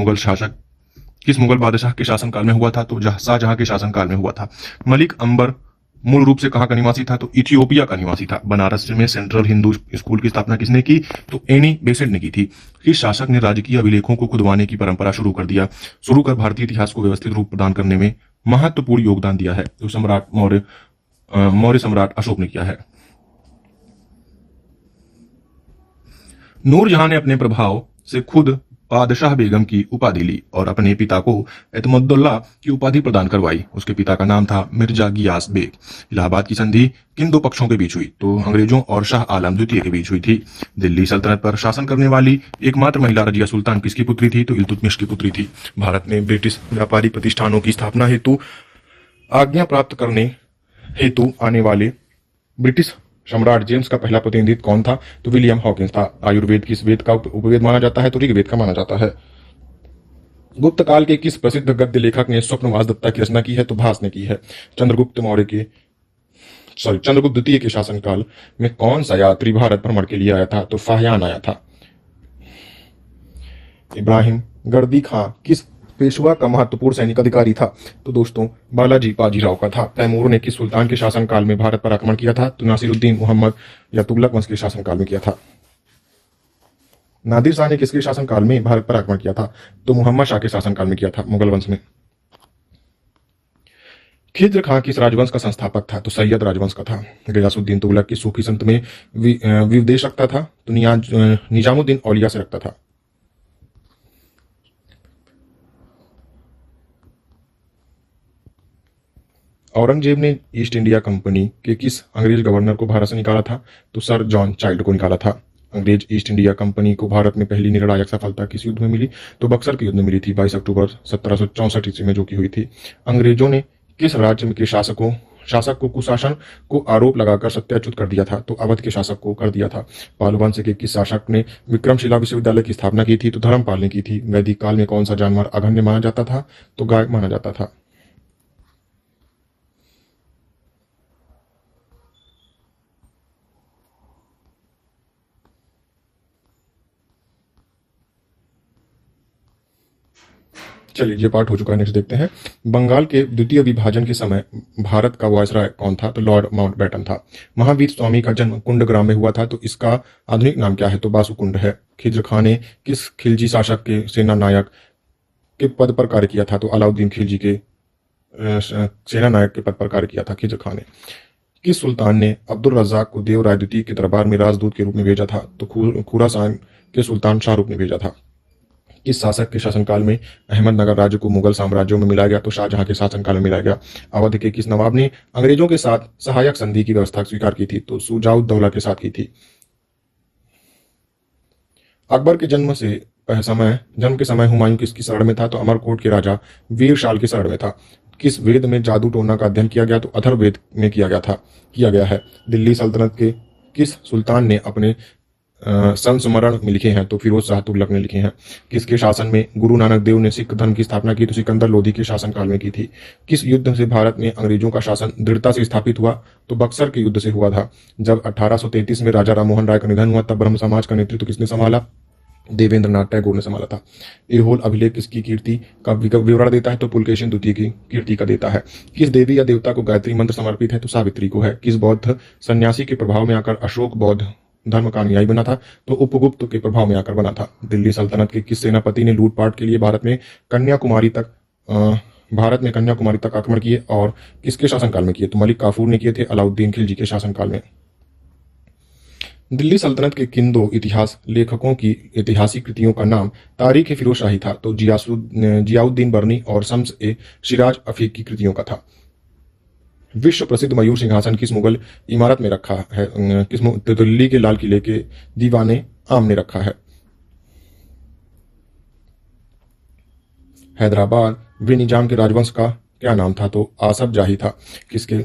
मुगल बादशाह के शासनकाल में हुआ था? तो शाहजहां के शासनकाल में हुआ था। मलिक अंबर मूल रूप से कहाँ का निवासी था? तो इथियोपिया का निवासी था। बनारस में सेंट्रल हिंदू स्कूल की स्थापना किसने की? तो एनी बेसेंट ने की थी। किस शासक ने राजकीय अभिलेखों को खुदवाने की परंपरा शुरू कर भारतीय इतिहास को व्यवस्थित रूप प्रदान करने में महत्वपूर्ण योगदान दिया है? तो मौर्य सम्राट अशोक ने किया है। नूरजहां ने अपने प्रभाव से खुद बादशाह बेगम की उपाधि ली और अपने पिता को एतमद्दुल्ला की उपाधि प्रदान करवाई। उसके पिता का नाम था मिर्जा गियास बेग। इलाहाबाद की संधि किन दो पक्षों के बीच हुई? तो अंग्रेजों और शाह आलम द्वितीय के बीच हुई थी। दिल्ली सल्तनत पर शासन करने वाली एकमात्र महिला रजिया सुल्तान किसकी पुत्री थी? तो इल्तुतमिश की पुत्री थी। भारत में ब्रिटिश व्यापारिक प्रतिष्ठानों की स्थापना हेतु आज्ञा प्राप्त करने हेतु आने वाले ब्रिटिश सम्राट जेम्स का पहला प्रतिनिधि कौन था? तो विलियम हॉकिंस था। आयुर्वेद किस वेद का उपवेद माना जाता है? तो ऋग्वेद का माना जाता है। गुप्त काल के किस प्रसिद्ध गद्य लेखक ने स्वप्नवास दत्ता की रचना की है? तो भास ने की है। चंद्रगुप्त द्वितीय के शासनकाल में कौन सा यात्री भारत भ्रमण के लिए आया था? तो फाहियान आया था। इब्राहिम गर्दी खां किस पेशवा का महत्वपूर्ण सैनिक अधिकारी था? तो दोस्तों बालाजी बाजीराव का था। तैमूर ने किस सुल्तान के शासनकाल में भारत पर आक्रमण किया था? तो नासिरुद्दीन मोहम्मद या तुगलक वंश के शासनकाल में किया था। नादिर शाह ने किसके शासनकाल में भारत पर आक्रमण किया था? तो मोहम्मद शाह के शासनकाल में किया था, मुगल वंश में। खिज्र खां किस राजवंश का संस्थापक था? तो सैयद राजवंश का था। गयासुद्दीन तुगलक की सूफी संत में विदेश रखता था? तो निजामुद्दीन औलिया से रखता था। औरंगजेब ने ईस्ट इंडिया कंपनी के किस अंग्रेज गवर्नर को भारत से निकाला था? तो सर जॉन चाइल्ड को निकाला था। अंग्रेज ईस्ट इंडिया कंपनी को भारत में पहली निर्णायक सफलता किस युद्ध में मिली? तो बक्सर के युद्ध में मिली थी 22 अक्टूबर 1764 ईस्वी में, जो की हुई थी। अंग्रेजों ने किस राज्य के शासक को कुशासन को आरोप लगाकर सत्याच्युत कर दिया था? तो अवध के शासक को कर दिया था। पाल वंश के किस शासक ने विक्रमशिला विश्वविद्यालय की स्थापना की थी? तो धर्मपाल ने की थी। वैदिक काल में कौन सा जानवर अघन्य माना जाता था? तो गाय माना जाता था। चलिए ये पार्ट हो चुका है, नेक्स्ट देखते हैं। बंगाल के द्वितीय विभाजन के समय भारत का वायसराय कौन था? तो लॉर्ड माउंटबेटन था। महावीर स्वामी का जन्म कुंड ग्राम में हुआ था, तो इसका आधुनिक नाम क्या है? तो बासुकुंड है। खिज्र खां ने किस खिलजी शासक के सेना नायक के पद पर कार्य किया था? तो अलाउद्दीन खिलजी के सेना नायक के पद पर कार्य किया था खिज्र खां ने। किस सुल्तान ने अब्दुल रज्जाक को देव राय द्वितीय के दरबार में राजदूत के रूप में भेजा था? तो खुरासान के सुल्तान शाहरुख ने भेजा था। किस शासक के शासनकाल में अहमदनगर राज्य को मुगल साम्राज्यों में मिलाया गया? तो शाहजहां के शासनकाल में मिलाया गया। अवध के किस नवाब ने अंग्रेजों के साथ सहायक संधि की व्यवस्था स्वीकार की थी? तो शुजाउद्दौला के साथ की थी। अकबर के जन्म के समय हुमायूं किसकी शरण में था? तो अमरकोट के राजा वीरशाल की शरण में था। किस वेद में जादू टोना का अध्ययन किया गया? तो अथर्ववेद में किया गया है। दिल्ली सल्तनत के किस सुल्तान ने अपने संस्मरण में लिखे हैं तो फिरोज शाह तुगलक ने लिखे हैं। किसके शासन में गुरु नानक देव ने सिख धर्म की स्थापना की? तो सिकंदर लोधी के शासनकाल में की थी। किस युद्ध से भारत में अंग्रेजों का शासन दृढ़ता से स्थापित हुआ? तो बक्सर के युद्ध से हुआ था। जब 1833 में राजा राममोहन राय का निधन हुआ तब ब्रह्म समाज का नेतृत्व किसने संभाला? देवेंद्रनाथ टैगोर ने संभाला था। एहोल अभिलेख किसकी कीर्ति का विवरण देता है? तो पुलकेशिन द्वितीय की कीर्ति का देता है। किस देवी या देवता को गायत्री मंत्र समर्पित है? तो सावित्री को है। किस बौद्ध सन्यासी के प्रभाव में आकर अशोक बौद्ध धर्म का अनुयायी बना था? तो उपगुप्त के प्रभाव में आकर बना था। दिल्ली सल्तनत के किस सेनापति ने लूटपाट के लिए कन्याकुमारी तक आक्रमण किए और किसके शासनकाल में किए? तो मलिक काफूर ने किए थे अलाउद्दीन खिलजी के शासनकाल में। दिल्ली सल्तनत के किन दो इतिहास लेखकों की ऐतिहासिक कृतियों का नाम तारीख फिरोज शाही था? तो जियाउद्दीन बर्नी और शम्स ए शिराज अफीक की कृतियों का था। विश्व प्रसिद्ध मयूर सिंहासन किस मुगल इमारत में रखा है? तो दिल्ली के लाल किले के दीवाने आम ने रखा है। हैदराबाद वे निजाम के राजवंश का क्या नाम था? तो आसफ जाही था। किसके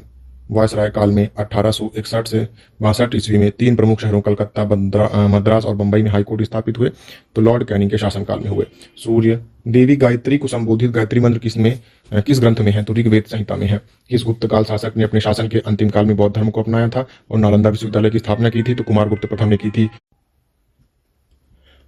वायसराय काल में 1861 से 62 ईस्वी में 3 प्रमुख शहरों कलकत्ता, मद्रास और बंबई में हाईकोर्ट स्थापित हुए? तो लॉर्ड कैनिंग के शासनकाल में हुए। सूर्य देवी गायत्री को संबोधित गायत्री मंत्र किस ग्रंथ में है? तो ऋग्वेद संहिता में है। किस गुप्त काल शासक ने अपने शासन के अंतिम काल में बौद्ध धर्म को अपनाया था और नालंदा विश्वविद्यालय की स्थापना की थी? तो कुमारगुप्त प्रथम ने की थी।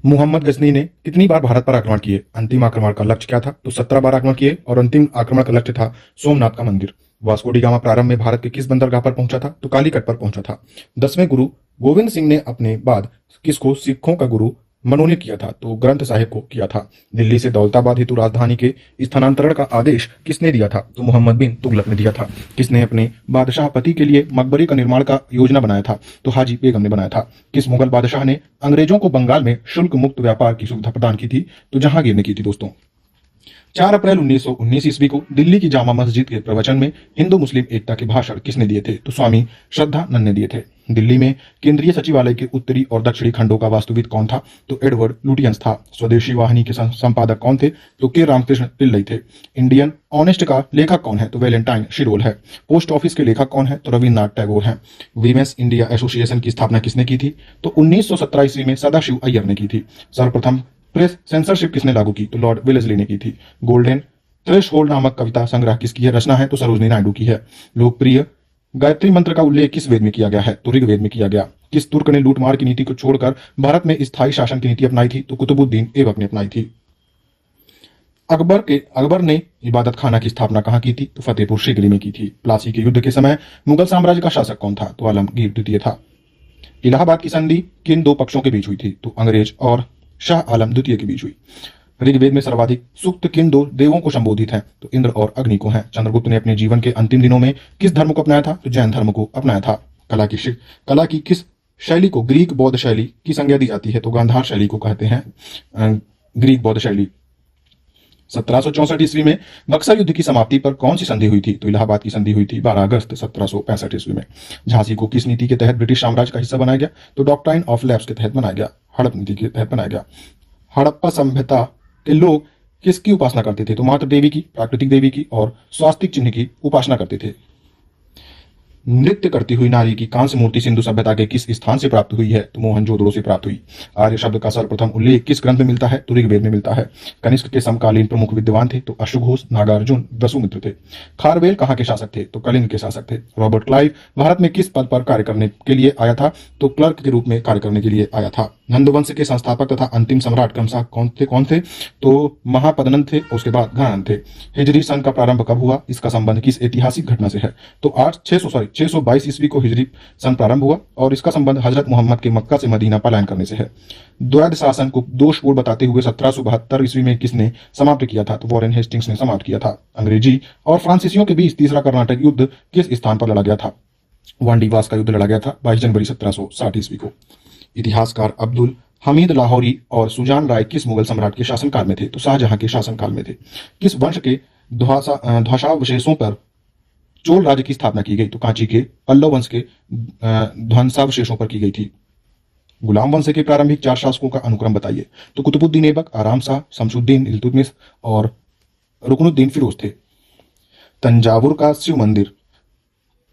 मोहम्मद गजनी ने कितनी बार भारत पर आक्रमण किए? अंतिम आक्रमण का लक्ष्य क्या था? तो 17 बार आक्रमण किए और अंतिम आक्रमण का लक्ष्य था सोमनाथ का मंदिर। वास्को डी गामा प्रारंभ में भारत के किस बंदरगाह पर पहुंचा था? तो कालीकट पर पहुंचा था। 10वें गुरु गोविंद सिंह ने अपने बाद किसको सिखों का गुरु मनोनीत किया था? तो ग्रंथ साहिब को किया था। दिल्ली से दौलताबाद हेतु राजधानी के स्थानांतरण का आदेश किसने दिया था? तो मोहम्मद बिन तुगलक ने दिया था। किसने अपने बादशाह पति के लिए मकबरे का निर्माण का योजना बनाया था? तो हाजी बेगम ने बनाया था। किस मुगल बादशाह ने अंग्रेजों को बंगाल में शुल्क मुक्त व्यापार की सुविधा प्रदान की थी? तो जहांगीर ने की थी दोस्तों। 4 अप्रैल 1919 ईस्वी को दिल्ली की जामा मस्जिद के प्रवचन में हिंदू मुस्लिम एकता के भाषण किसने दिए थे? तो स्वामी श्रद्धानंद ने दिए थे। दिल्ली में केंद्रीय सचिवालय के उत्तरी और दक्षिणी खंडों का वास्तुविद कौन था? तो एडवर्ड लुटियंस था। स्वदेशी वाहिनी के संपादक कौन थे? तो के रामकृष्ण पिल्लई थे। इंडियन ऑनेस्ट का लेखक कौन है? तो वैलेंटाइन शिरोल है। पोस्ट ऑफिस के लेखक कौन है? तो रविन्द्रनाथ टैगोर हैं। वीमेंस इंडिया एसोसिएशन की स्थापना किसने की थी? तो 1917 ईस्वी में सदाशिव अय्यर ने की थी। सर्वप्रथम प्रेस सेंसरशिप किसने लागू की? तो लॉर्ड वेलेस्ली ने की थी। गोल्डन थ्रेशोल्ड नामक कविता संग्रह किसकी है? रचना है तो सरोजनी नायडू की है। लोकप्रिय गायत्री मंत्र का उल्लेख किस वेद में किया गया है? तो ऋग्वेद में किया गया। किस तुर्क ने लूटमार की नीति को छोड़कर भारत में स्थायी शासन की नीति अपनाई थी? तो कुतुबुद्दीन ऐबक ने अपनाई थी। अकबर ने इबादत खाना की स्थापना कहाँ की थी? तो फतेहपुर सीकरी में की थी। प्लासी के युद्ध के समय मुगल साम्राज्य का शासक कौन था? तो आलमगीर द्वितीय था। इलाहाबाद की संधि किन दो पक्षों के बीच हुई थी? तो अंग्रेज और शाह आलम द्वितीय के बीच हुई। ऋग्वेद में सर्वाधिक सूक्त किन दो देवों को संबोधित है? तो इंद्र और अग्नि को है। चंद्रगुप्त ने अपने जीवन के अंतिम दिनों में किस धर्म को अपनाया था? तो जैन धर्म को अपनाया था। कला की किस शैली को ग्रीक बौद्ध शैली की संज्ञा दी जाती है? तो गांधार शैली को कहते हैं ग्रीक बौद्ध शैली। 1764 ईस्वी में बक्सर युद्ध की समाप्ति पर कौन सी संधि हुई थी? तो इलाहाबाद की संधि हुई थी 12 अगस्त 1765 ईस्वी में। झांसी को किस नीति के तहत ब्रिटिश साम्राज्य का हिस्सा बनाया गया? तो डॉक्ट्राइन ऑफ लैप्स के तहत बनाया गया। हड़प नीति के तहत बनाया गया। हड़प्पा सभ्यता के लोग किसकी उपासना करते थे? तो मातृ देवी की, प्राकृतिक देवी की और स्वास्तिक चिन्ह की उपासना करते थे। नृत्य करती हुई नारी की कांस्य मूर्ति सिंधु सभ्यता के किस स्थान से प्राप्त हुई है? तो मोहनजोदड़ो से प्राप्त हुई। आर्य शब्द का सर्वप्रथम उल्लेख किस ग्रंथ में मिलता है? तो ऋग्वेद में मिलता है। कनिष्क के समकालीन प्रमुख विद्वान थे? तो अश्वघोष, नागार्जुन, वसुमित्र थे। खारवेल कहाँ के शासक थे? तो कलिंग के शासक थे। रॉबर्ट क्लाइव भारत में किस पद पर कार्य करने के लिए आया था? तो क्लर्क के रूप में कार्य करने के लिए आया था। नंदवंश के संस्थापक तथा अंतिम सम्राट क्रमशः कौन थे? तो महापदनंद थे, उसके बाद घनानंद थे। हिजरी सन का प्रारंभ कब हुआ? इसका संबंध किस ऐतिहासिक घटना से है? तो 622 ईस्वी को हिजरी सन प्रारंभ हुआ और इसका संबंध हजरत मोहम्मद के मक्का से मदीना पलायन करने से है। द्वैध शासन को दोषपूर्ण बताते हुए 1772 ईस्वी में किसने समाप्त किया था? तो वॉरेन हेस्टिंग्स ने समाप्त किया था। अंग्रेजी और फ्रांसीसियों के बीच तीसरा कर्नाटक युद्ध किस स्थान पर लड़ा गया था? वांडीवास का युद्ध लड़ा गया था 22 जनवरी 1760 ईस्वी को। इतिहासकार अब्दुल हमीद लाहौरी और सुजान राय किस मुगल सम्राट के शासनकाल में थे? तो शाहजहां के शासनकाल में थे। किस वंश के ध्वंसावशेषों पर चोल राज्य की स्थापना की गई? तो कांची के पल्लव वंश के ध्वंसावशेषों पर की गई थी। गुलाम वंश के प्रारंभिक 4 शासकों का अनुक्रम बताइए। तो कुतुबुद्दीन ऐबक, आराम शाह, शमसुद्दीन इल्तुतमिश और रुकनुद्दीन फिरोज थे। तंजावुर का शिव मंदिर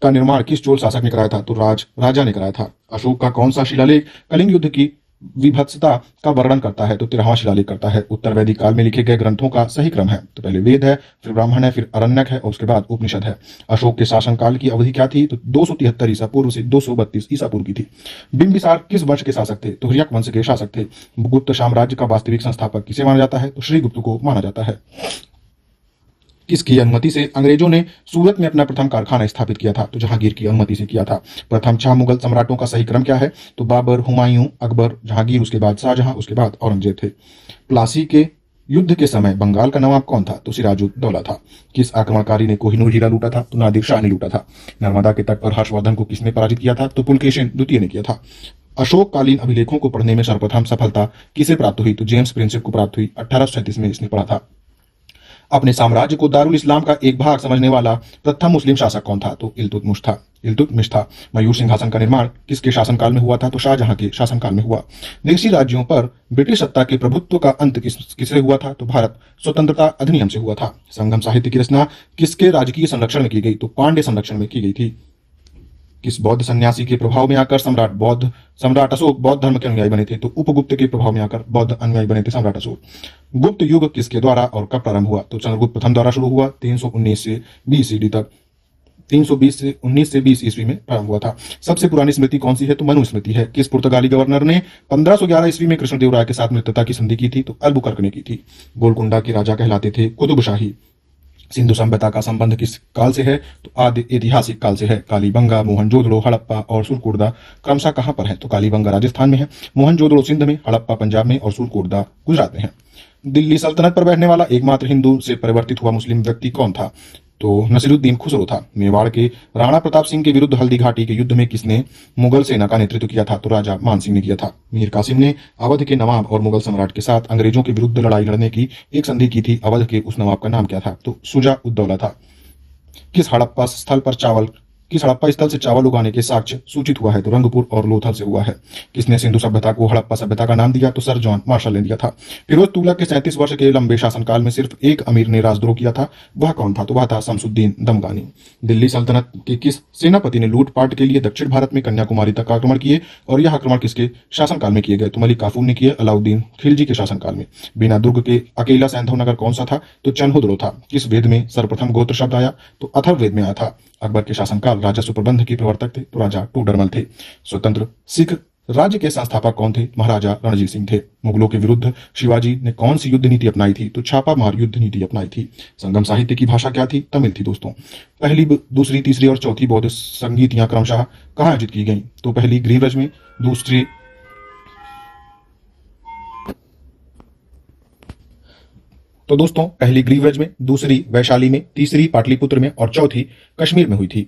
का निर्माण किस चोल शासक ने कराया था? तो राजा ने कराया था। अशोक का कौन सा शिलालेख कलिंग युद्ध की विभत्सता का वर्णन करता है तो 13वां शिलालेख करता है। उत्तर वैदिक काल में लिखे गए ग्रंथों का सही क्रम है तो पहले वेद है, फिर ब्राह्मण है, फिर अरण्यक है और उसके बाद उपनिषद है। अशोक के शासनकाल की अवधि क्या थी तो 273 ईसा पूर्व से 232 ईसा पूर्व की थी। बिंबिसार किस वंश के शासक थे तो हर्यक वंश के शासक थे। गुप्त साम्राज्य का वास्तविक संस्थापक किसे माना जाता है तो श्रीगुप्त को माना जाता है। किसकी अनुमति से अंग्रेजों ने सूरत में अपना प्रथम कारखाना स्थापित किया था तो जहांगीर की अनुमति से किया था। प्रथम 6 मुगल सम्राटों का सही क्रम क्या है तो बाबर, हुमायूं, अकबर, जहांगीर, उसके बाद शाहजहां, उसके बाद औरंगजेब थे। प्लासी के युद्ध के समय बंगाल का नवाब कौन था तो सिराजुद्दौला था। किस आक्रमणकारी ने कोहिनूर हीरा लूटा था तो नादिर शाह ने लूटा था। नर्मदा के तट पर हर्षवर्धन को किसने पराजित किया था तो पुलकेशिन द्वितीय ने किया था। अशोककालीन अभिलेखों को पढ़ने में सर्वप्रथम सफलता किसे प्राप्त हुई तो जेम्स प्रिंसेप को प्राप्त हुई। 1837 में इसने पढ़ा था। अपने साम्राज्य को दारुल इस्लाम का एक भाग समझने वाला प्रथम मुस्लिम शासक कौन था तो इल्तुतमिश था। मयूर सिंहासन का निर्माण किसके शासनकाल में हुआ था तो शाहजहां के शासनकाल में हुआ। देशी राज्यों पर ब्रिटिश सत्ता के प्रभुत्व का अंत किससे हुआ था तो भारत स्वतंत्रता अधिनियम से हुआ था। संगम साहित्य की रचना किसके राजकीय संरक्षण में की गई तो पांड्य संरक्षण में की गई थी। किस बौद्ध सन्यासी के प्रभाव में आकर सम्राट अशोक बौद्ध धर्म के अनुयायी बने थे तो उपगुप्त के प्रभाव में आकर बौद्ध अनुयायी बने थे सम्राट अशोक। गुप्त युग किसके द्वारा और कब प्रारंभ हुआ तो चंद्रगुप्त प्रथम द्वारा शुरू हुआ 319 से 20 ईडी तक। 320 से 19 से 20 ईस्वी में प्रारंभ हुआ था। सबसे पुरानी स्मृति कौन सी है तो मनुस्मृति है। किस पुर्तगाली गवर्नर ने 1511 ईस्वी में कृष्णदेवराय के साथ मित्रता की संधि की थी तो अल्बुकर्क ने की थी। गोलकुंडा के राजा कहलाते थे कुतुबशाही। सिंधु सभ्यता का संबंध किस काल से है तो आदि ऐतिहासिक काल से है। कालीबंगा, मोहनजोदड़ो, हड़प्पा और सुरकुर्दा क्रमशः कहां पर है तो कालीबंगा राजस्थान में है, मोहनजोदड़ो सिंध में, हड़प्पा पंजाब में और सुरकुर्दा गुजरात में है। दिल्ली सल्तनत पर बैठने वाला एकमात्र हिंदू से परिवर्तित हुआ मुस्लिम व्यक्ति कौन था तो नसीरुद्दीन खुसरो था। मेवाड़ के राणा प्रताप सिंह के विरुद्ध हल्दी घाटी के युद्ध में किसने मुगल सेना का नेतृत्व किया था तो राजा मान सिंह ने किया था। मीर कासिम ने अवध के नवाब और मुगल सम्राट के साथ अंग्रेजों के विरुद्ध लड़ाई लड़ने की एक संधि की थी। अवध के उस नवाब का नाम क्या था तो शुजा उद्दौला था। किस हड़प्पा स्थल से चावल उगाने के साक्ष्य सूचित हुआ है तो रंगपुर और लोथल से हुआ है। किसने सिंधु सभ्यता को हड़प्पा सभ्यता का नाम दिया तो सर जॉन मार्शल ने दिया था। फिरोज तुगलक के 37 वर्ष के लंबे शासनकाल में सिर्फ एक अमीर ने राजद्रोह किया था, वह कौन था तो वह था शमसुद्दीन दमगानी। दिल्ली सल्तनत के किस सेनापति ने लूटपाट के लिए दक्षिण भारत में कन्याकुमारी तक आक्रमण किए और यह आक्रमण किसके शासनकाल में किए गए तो मलिक काफूर ने किए अलाउद्दीन खिलजी के शासनकाल में। बिना दुर्ग के अकेला सैंधव नगर कौन सा था तो चन्हुद्रो था। किस वेद में सर्वप्रथम गोत्र शब्द आया तो अथर्ववेद में आया था। अकबर के शासनकाल राजस्व प्रबंध के प्रवर्तक थे तो राजा टोडरमल थे। स्वतंत्र सिख राज्य के संस्थापक कौन थे रणजीत सिंह थे। मुगलों के विरुद्ध शिवाजी ने कौन सी युद्ध नीति अपनाई थी तो छापा मार युद्ध नीति अपनाई थी। संगम साहित्य की भाषा क्या थी तमिल थी दोस्तों। पहली, दूसरी, तीसरी और चौथी बौद्ध संगीतियां क्रमशः कहां आयोजित की गई तो पहली ग्रीवरज में, दूसरी तो दोस्तों पहली ग्रीवरज में, दूसरी वैशाली में, तीसरी पाटलिपुत्र में और चौथी कश्मीर में हुई थी।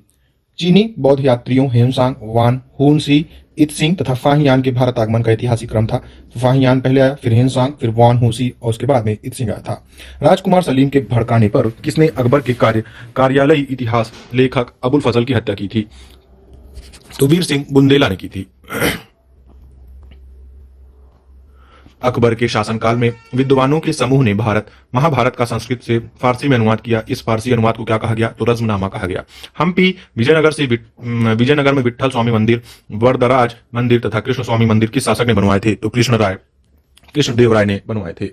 चीनी बौद्ध यात्रियों हेमसांग, वान हुनसी, इत्सिंग तथा फाहियान के भारत आगमन का ऐतिहासिक क्रम था। फाहियान पहले आया, फिर हेमसांग, फिर वान हुसी और उसके बाद में इत्सिंग आया था। राजकुमार सलीम के भड़काने पर किसने अकबर के कार्यालयी इतिहास लेखक अबुल फजल की हत्या की थी तो वीर सिंह बुंदेला ने की थी। अकबर के शासनकाल में विद्वानों के समूह ने महाभारत का संस्कृत से फारसी में अनुवाद किया। इस फारसी अनुवाद को क्या कहा गया तो रज्मनामा कहा गया। हम्पी विजयनगर में विट्ठल स्वामी मंदिर, वरदराज मंदिर तथा कृष्ण स्वामी मंदिर किस शासक ने बनवाए थे तो कृष्णदेवराय ने बनवाए थे।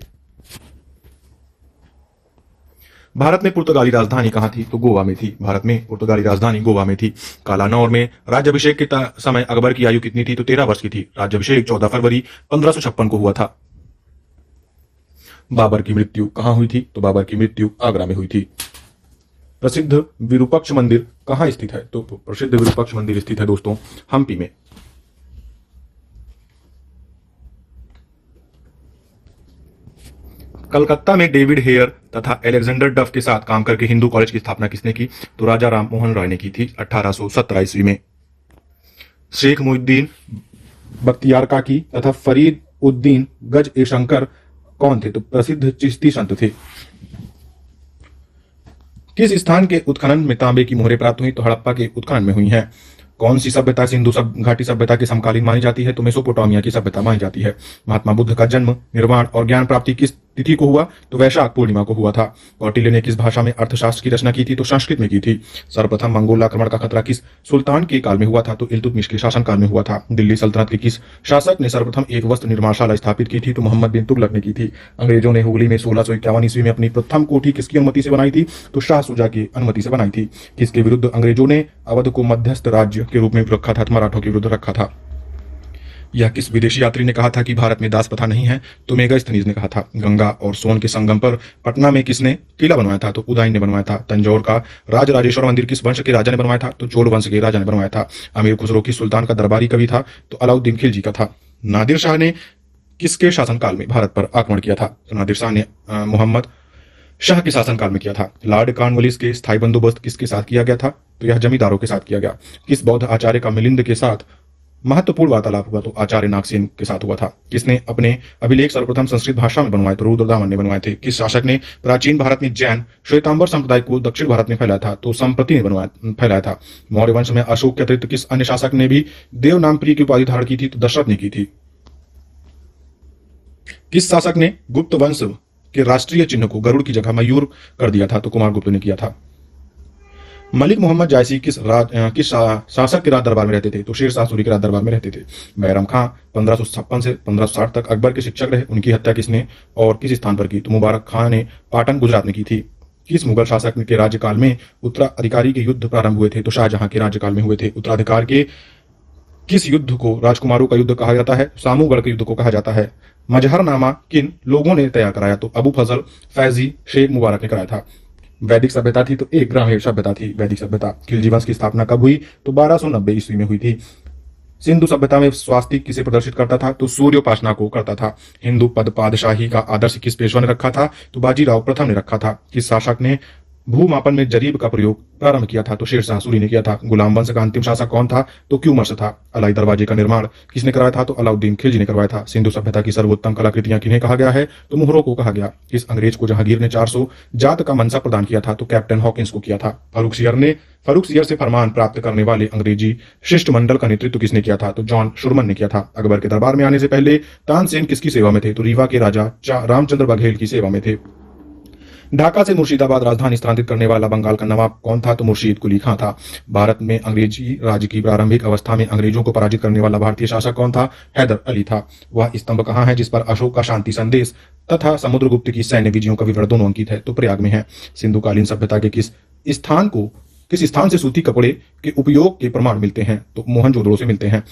भारत में पुर्तगाली राजधानी कहां थी तो गोवा में थी। भारत में पुर्तगाली राजधानी गोवा में थी। कालानौर में राज्याभिषेक के समय अकबर की आयु कितनी थी तो 13 वर्ष की थी। राज्याभिषेक 14 फरवरी 1556 को हुआ था। बाबर की मृत्यु कहां हुई थी तो बाबर की मृत्यु आगरा में हुई थी। प्रसिद्ध विरूपाक्ष मंदिर कहां स्थित है तो प्रसिद्ध विरूपाक्ष मंदिर स्थित है दोस्तों हम्पी में। कलकत्ता में डेविड हेयर तथा अलेक्जेंडर डफ के साथ काम करके हिंदू कॉलेज की स्थापना किसने की तो राजा राम मोहन राय ने की थी 1817 ईस्वी में। शेख मुहिद्दीन बख्तियार काकी तथा फरीद उद्दीन गज ए शंकर कौन थे तो प्रसिद्ध चिश्ती संत थे। किस स्थान के उत्खनन में तांबे की मोहरें प्राप्त हुई तो हड़प्पा के उत्खनन में हुई हैं। कौन सी सभ्यता सिंधु घाटी सभ्यता के समकालीन मानी जाती है तो मेसोपोटामिया की सभ्यता मानी जाती है। महात्मा बुद्ध का जन्म, निर्वाण और ज्ञान प्राप्ति किस तिथि को हुआ तो वैशाख पूर्णिमा को हुआ था। कौटिल्य ने किस भाषा में अर्थशास्त्र की रचना की थी? तो संस्कृत में की थी। सर्वप्रथम मंगोल आक्रमण का खतरा किस सुल्तान के काल में हुआ था? तो इल्तुतमिश के शासनकाल में हुआ था। दिल्ली सल्तनत के किस शासक ने सर्वप्रथम एक वस्त्र निर्माणशाला स्थापित की थी? तो मोहम्मद बिन तुगलक ने की थी। अंग्रेजों ने हुगली में 1651 ईस्वी में अपनी प्रथम कोठी किसकी अनुमति से बनाई थी? तो शाह सुजा की अनुमति से बनाई थी। किसके विरुद्ध अंग्रेजों ने अवध को मध्यस्थ राज्य के रूप में रखा था? मराठों के विरुद्ध रखा था। यह किस विदेशी यात्री ने कहा था कि भारत में दास प्रथा नहीं है? तो मेगास्थनीज ने कहा था। गंगा और सोन के संगम पर पटना में किसने किला बनवाया था? तो उदयन ने बनवाया था। तंजौर का राजराजेश्वर मंदिर किस वंश के राजा ने बनवाया था? तो चोल वंश के राजा ने बनवाया था। अमीर खुसरो किस सुल्तान का दरबारी कवि था? तो अलाउद्दीन खिलजी का था। नादिर शाह ने किसके शासनकाल में भारत पर आक्रमण किया था? तो नादिर शाह ने मोहम्मद शाह के शासनकाल में किया था। लॉर्ड कॉर्नवालिस के स्थायी बंदोबस्त किसके साथ किया गया था? तो यह जमींदारों के साथ किया गया। किस बौद्ध आचार्य का मिलिंद के साथ महत्वपूर्ण वार्तालाप हुआ? तो आचार्य नागसेन के साथ हुआ था। किसने अपने अभिलेख सर्वप्रथम संस्कृत भाषा में बनवाए? तो रुद्रदामन ने बनवाए थे। किस शासक ने प्राचीन भारत में जैन श्वेतांबर संप्रदाय को दक्षिण भारत में फैलाया था? तो संप्रति ने फैलाया था। मौर्य वंश में अशोक के अतिरिक्त किस अन्य शासक ने भी देवनामप्रिय की उपाधि धारण की थी? तो दशरथ ने की थी। किस शासक ने गुप्त वंश के राष्ट्रीय चिन्ह को गरुड़ की जगह मयूर कर दिया था? तो कुमारगुप्त ने किया था। मलिक मोहम्मद जायसी किस शासक के राज दरबार में रहते थे? तो शेर शाह सूरी के राज दरबार में रहते थे। बैरम खां 1556 से 1560 तक अकबर के शिक्षक रहे। उनकी हत्या किसने और किस स्थान पर की? तो मुबारक खां ने पाटन गुजरात में की थी। किस मुगल शासक के राज्यकाल में उत्तराधिकारी के युद्ध प्रारंभ हुए थे? तो शाहजहां के राज्यकाल में हुए थे। उत्तराधिकार के किस युद्ध को राजकुमारों का युद्ध कहा जाता है? सामूगढ़ के युद्ध को कहा जाता है। मजहरनामा किन लोगों ने तैयार कराया? तो अबू फजल फैजी शेख मुबारक ने कराया था। वैदिक सभ्यता थी तो एक ग्रामीण सभ्यता थी वैदिक सभ्यता। खिलजी वंश की स्थापना कब हुई? तो 1290 ईस्वी में हुई थी। सिंधु सभ्यता में स्वास्तिक किसे प्रदर्शित करता था? तो सूर्योपासना को करता था। हिंदू पद पादशाही का आदर्श किस पेशवा ने रखा था? तो बाजीराव प्रथम ने रखा था। किस शासक ने भूमापन में जरीब का प्रयोग प्रारंभ किया था? तो शेर शाह सूरी ने किया था। गुलाम वंश का अंतिम शासक कौन था? तो क्यूमर्स था। अलाई दरवाजे का निर्माण किसने कराया था? तो अलाउद्दीन खिलजी ने करवाया था। सिंधु सभ्यता की सर्वोत्तम कलाकृतियां किन्हें कहा गया है? तो मोहरों को कहा गया। किस अंग्रेज को जहांगीर ने 400 जात का मनसा प्रदान किया था? तो कैप्टन हॉकिंस को किया था। फारूक सियर से फरमान प्राप्त करने वाले अंग्रेजी शिष्टमंडल का नेतृत्व किसने किया था? तो जॉन शुरमन ने किया था। अकबर के दरबार में आने से पहले तानसेन किसकी सेवा में थे? तो रीवा के राजा रामचंद्र बघेल की सेवा में थे। ढाका से मुर्शिदाबाद राजधानी स्थानांतरित करने वाला बंगाल का नवाब कौन था? तो मुर्शीद कुली खां था। भारत में अंग्रेजी राज की प्रारंभिक अवस्था में अंग्रेजों को पराजित करने वाला भारतीय शासक कौन था? हैदर अली था। वह स्तंभ कहाँ है जिस पर अशोक का शांति संदेश तथा समुद्रगुप्त की सैन्य विजयों का विवरण दोनों अंकित है? तो प्रयाग में है। सिंधुकालीन सभ्यता के किस स्थान से सूती कपड़े के उपयोग के प्रमाण मिलते हैं? तो मोहनजोदड़ो से मिलते हैं।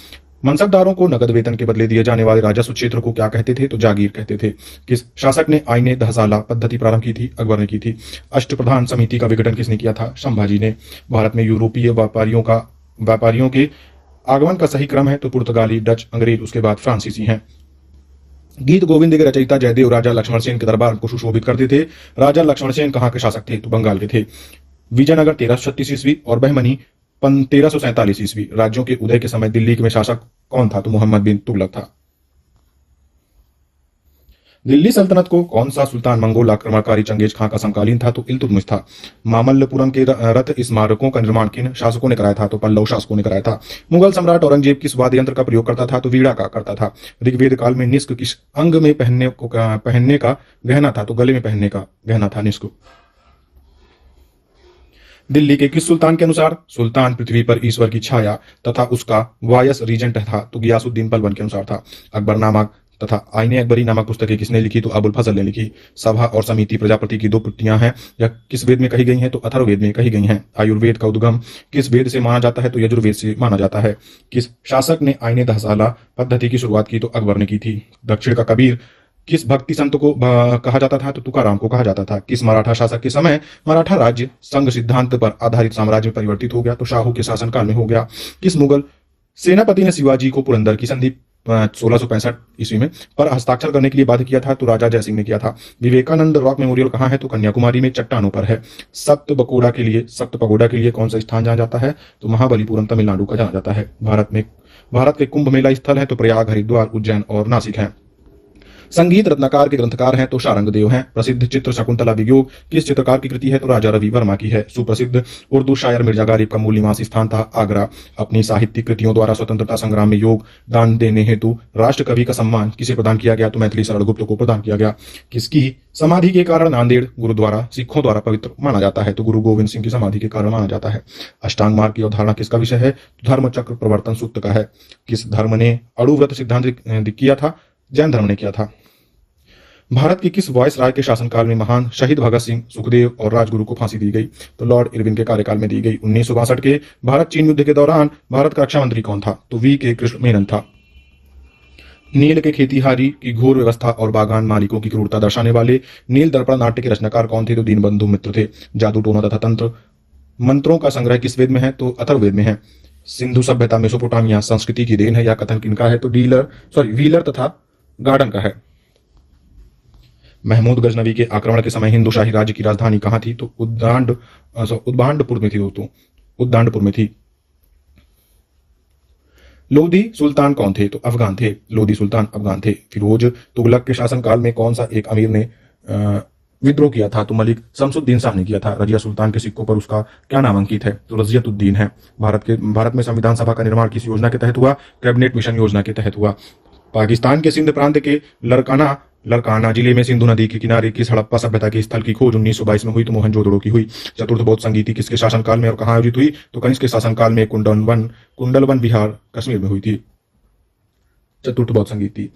मनसबदारों को नगद वेतन के बदले दिए जाने वाले राजस्व क्षेत्र को क्या कहते थे? तो जागीर कहते थे। किस शासक ने आईने दहसाला पद्धति प्रारंभ की थी? अकबर ने की थी। अष्टप्रधान समिति का विघटन किसने किया था? संभाजी ने। भारत में यूरोपीय व्यापारियों के आगमन का सही क्रम है? तो पुर्तगाली, डच, अंग्रेज, उसके बाद फ्रांसीसी हैं। गीत गोविंद के रचयिता जयदेव राजा लक्ष्मण सेन के दरबार को सुशोभित करते थे। राजा लक्ष्मण सेन कहाँ के शासक थे? तो बंगाल के थे। विजयनगर 1336 ईस्वी और बहमनी 1347 ईस्वी। राज्यों के उदय के समय दिल्ली में शासक कौन था? तो मोहम्मद बिन तुगलक था। दिल्ली सल्तनत को कौन सा सुल्तान मंगोल आक्रमणकारी चंगेज खां का समकालीन था? तो इल्तुतमिश था। मामल्लपुरम के रथ स्मारकों का निर्माण किन शासकों ने कराया था? तो पल्लव शासकों ने कराया था। मुगल सम्राट औरंगजेब किस वाद्य यंत्र का प्रयोग करता था? तो वीणा का करता था। ऋग्वेद काल में निष्क किस अंग में पहनने का गहना था? तो गले में पहनने का गहना था निष्क। दिल्ली के किस सुल्तान के अनुसार सुल्तान पृथ्वी पर ईश्वर की छाया तथा उसका वायस रीजेंट था? तो गियासुद्दीन पलवन के अनुसार था। अकबरनामा तथा आईने अकबरी नामक पुस्तकें किसने लिखी? तो अबुल फजल ने लिखी। सभा और समिति प्रजापति की 2 कृतियां हैं। यह किस वेद में कही गई हैं? तो अथर्ववेद में कही गई हैं। आयुर्वेद का उद्गम किस वेद से माना जाता है? तो यजुर्वेद से माना जाता है। किस शासक ने आईने दहसाला पद्धति की शुरुआत की? तो अकबर ने की थी। दक्षिण का कबीर किस भक्ति संत को कहा जाता था? तो तुकाराम को कहा जाता था। किस मराठा शासक के समय मराठा राज्य संघ सिद्धांत पर आधारित साम्राज्य में परिवर्तित हो गया? तो शाहू के शासनकाल में हो गया। किस मुगल सेनापति ने शिवाजी को पुरंदर की संधि 1665 ईस्वी में पर हस्ताक्षर करने के लिए बाध्य किया था? तो राजा जयसिंह ने किया था। विवेकानंद रॉक मेमोरियल कहाँ है? तो कन्याकुमारी में चट्टानों पर है। सप्त पगोड़ा के लिए कौन सा स्थान जाना जाता है? तो महाबलीपुरम तमिलनाडु का जाना जाता है। भारत के कुंभ मेला स्थल है? तो प्रयाग, हरिद्वार, उज्जैन और नासिक है। संगीत रत्नाकार के ग्रंथकार हैं तो शारंगदेव हैं। प्रसिद्ध चित्र शकुंतला वियोग किस चित्रकार की कृति है तो राजा रवि वर्मा की है। सुप्रसिद्ध उर्दू शायर मिर्जा गालिब का मूल निवासी स्थान था आगरा। अपनी साहित्यिक कृतियों द्वारा स्वतंत्रता संग्राम में योगदान देने हेतु राष्ट्र कवि का सम्मान किसे प्रदान किया गया तो मैथिली शरण गुप्त को प्रदान किया गया। किसकी समाधि के कारण नांदेड़ गुरुद्वारा सिखों द्वारा पवित्र माना जाता है तो गुरु गोविंद सिंह की समाधि के कारण माना जाता है। अष्टांग मार्ग की अवधारणा किसका विषय है तो धर्म चक्र प्रवर्तन सूक्त का है। किस धर्म ने अणुव्रत सिद्धांत किया था जैन धर्म ने किया था। भारत के किस वॉयस राय के शासनकाल में महान शहीद भगत सिंह सुखदेव और राजगुरु को फांसी दी गई तो लॉर्ड इरविन के कार्यकाल में दी गई। 1962 के भारत चीन युद्ध के दौरान भारत का रक्षा मंत्री कौन था तो वी के कृष्ण मेनन था। नील के खेतीहारी की घोर व्यवस्था और बागान मालिकों की क्रूरता दर्शाने वाले नील दर्पण नाट्य के रचनाकार कौन थे तो दीनबंधु मित्र थे। जादू टोना तथा तंत्र मंत्रों का संग्रह किस वेद में है तो अथर्ववेद में है। सिंधु सभ्यता मेसोपोटामिया संस्कृति की देन है या कथन किनका है तो व्हीलर तथा गार्डन का है। महमूद गजनवी के आक्रमण के समय हिंदू शाही राज्य की राजधानी कहां थी तो उद्दांडपुर में थी दोस्तों, उद्दांडपुर में थी। लोधी सुल्तान कौन थे तो अफगान थे। लोधी सुल्तान अफगान थे। फिरोज तुगलक के शासनकाल में कौन सा एक अमीर ने विद्रोह किया था तो मलिक शमसुद्दीन शाह ने किया था। रजिया सुल्तान के सिक्कों पर उसका क्या नाम अंकित है तो रजियतुद्दीन है। भारत में संविधान सभा का निर्माण किस योजना के तहत हुआ कैबिनेट मिशन योजना के तहत हुआ। पाकिस्तान के सिंध प्रांत के लरकाना जिले में सिंधु नदी के किनारे किस हड़प्पा सभ्यता के स्थल की खोज 1922 में हुई तो मोहनजोदड़ो की हुई। चतुर्थ बौद्ध संगीति किसके शासनकाल में और कहां आयोजित हुई तो कनिष्क के शासनकाल में कुंडलवन बिहार कश्मीर में हुई थी। चतुर्थ बौद्ध संगीति।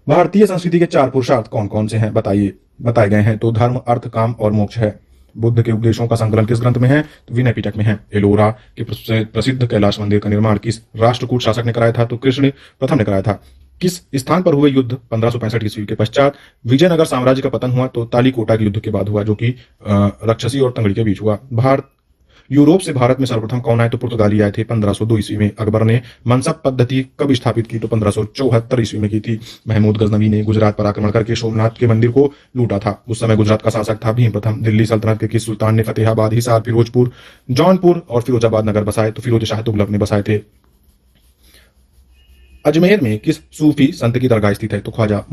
भारतीय संस्कृति के 4 पुरुषार्थ कौन कौन से हैं बताए गए हैं तो धर्म अर्थ काम और मोक्ष है। बुद्ध के उपदेशों का संकलन किस ग्रंथ में है तो विनय पिटक में है। एलोरा के प्रसिद्ध कैलाश मंदिर का निर्माण किस राष्ट्रकूट शासक ने कराया था तो कृष्ण प्रथम ने कराया था। किस स्थान पर हुए युद्ध 1565 ईस्वी के पश्चात विजयनगर साम्राज्य का पतन हुआ तो तालीकोटा के युद्ध के बाद हुआ जो कि रक्षसी और तंगड़ी के बीच हुआ। यूरोप से भारत में सर्वप्रथम कौन आए तो पुर्तगाली आए थे 1502 ईस्वी में। अकबर ने मनसब पद्धति कब स्थापित की तो 1574 ईस्वी में की थी। महमूद गजनवी ने गुजरात पर आक्रमण करके सोमनाथ के मंदिर को लूटा था। उस समय गुजरात का शासक था भीम प्रथम। दिल्ली सल्तनत के किस सुल्तान ने फतेहाबाद हिसार फिरोजपुर जौनपुर और फिरोजाबाद नगर बसाए तो फिरोज शाह तुगलक ने बसाए थे। अजमेर में किस सूफी संत की दरगाह स्थित है तो ख्वाजा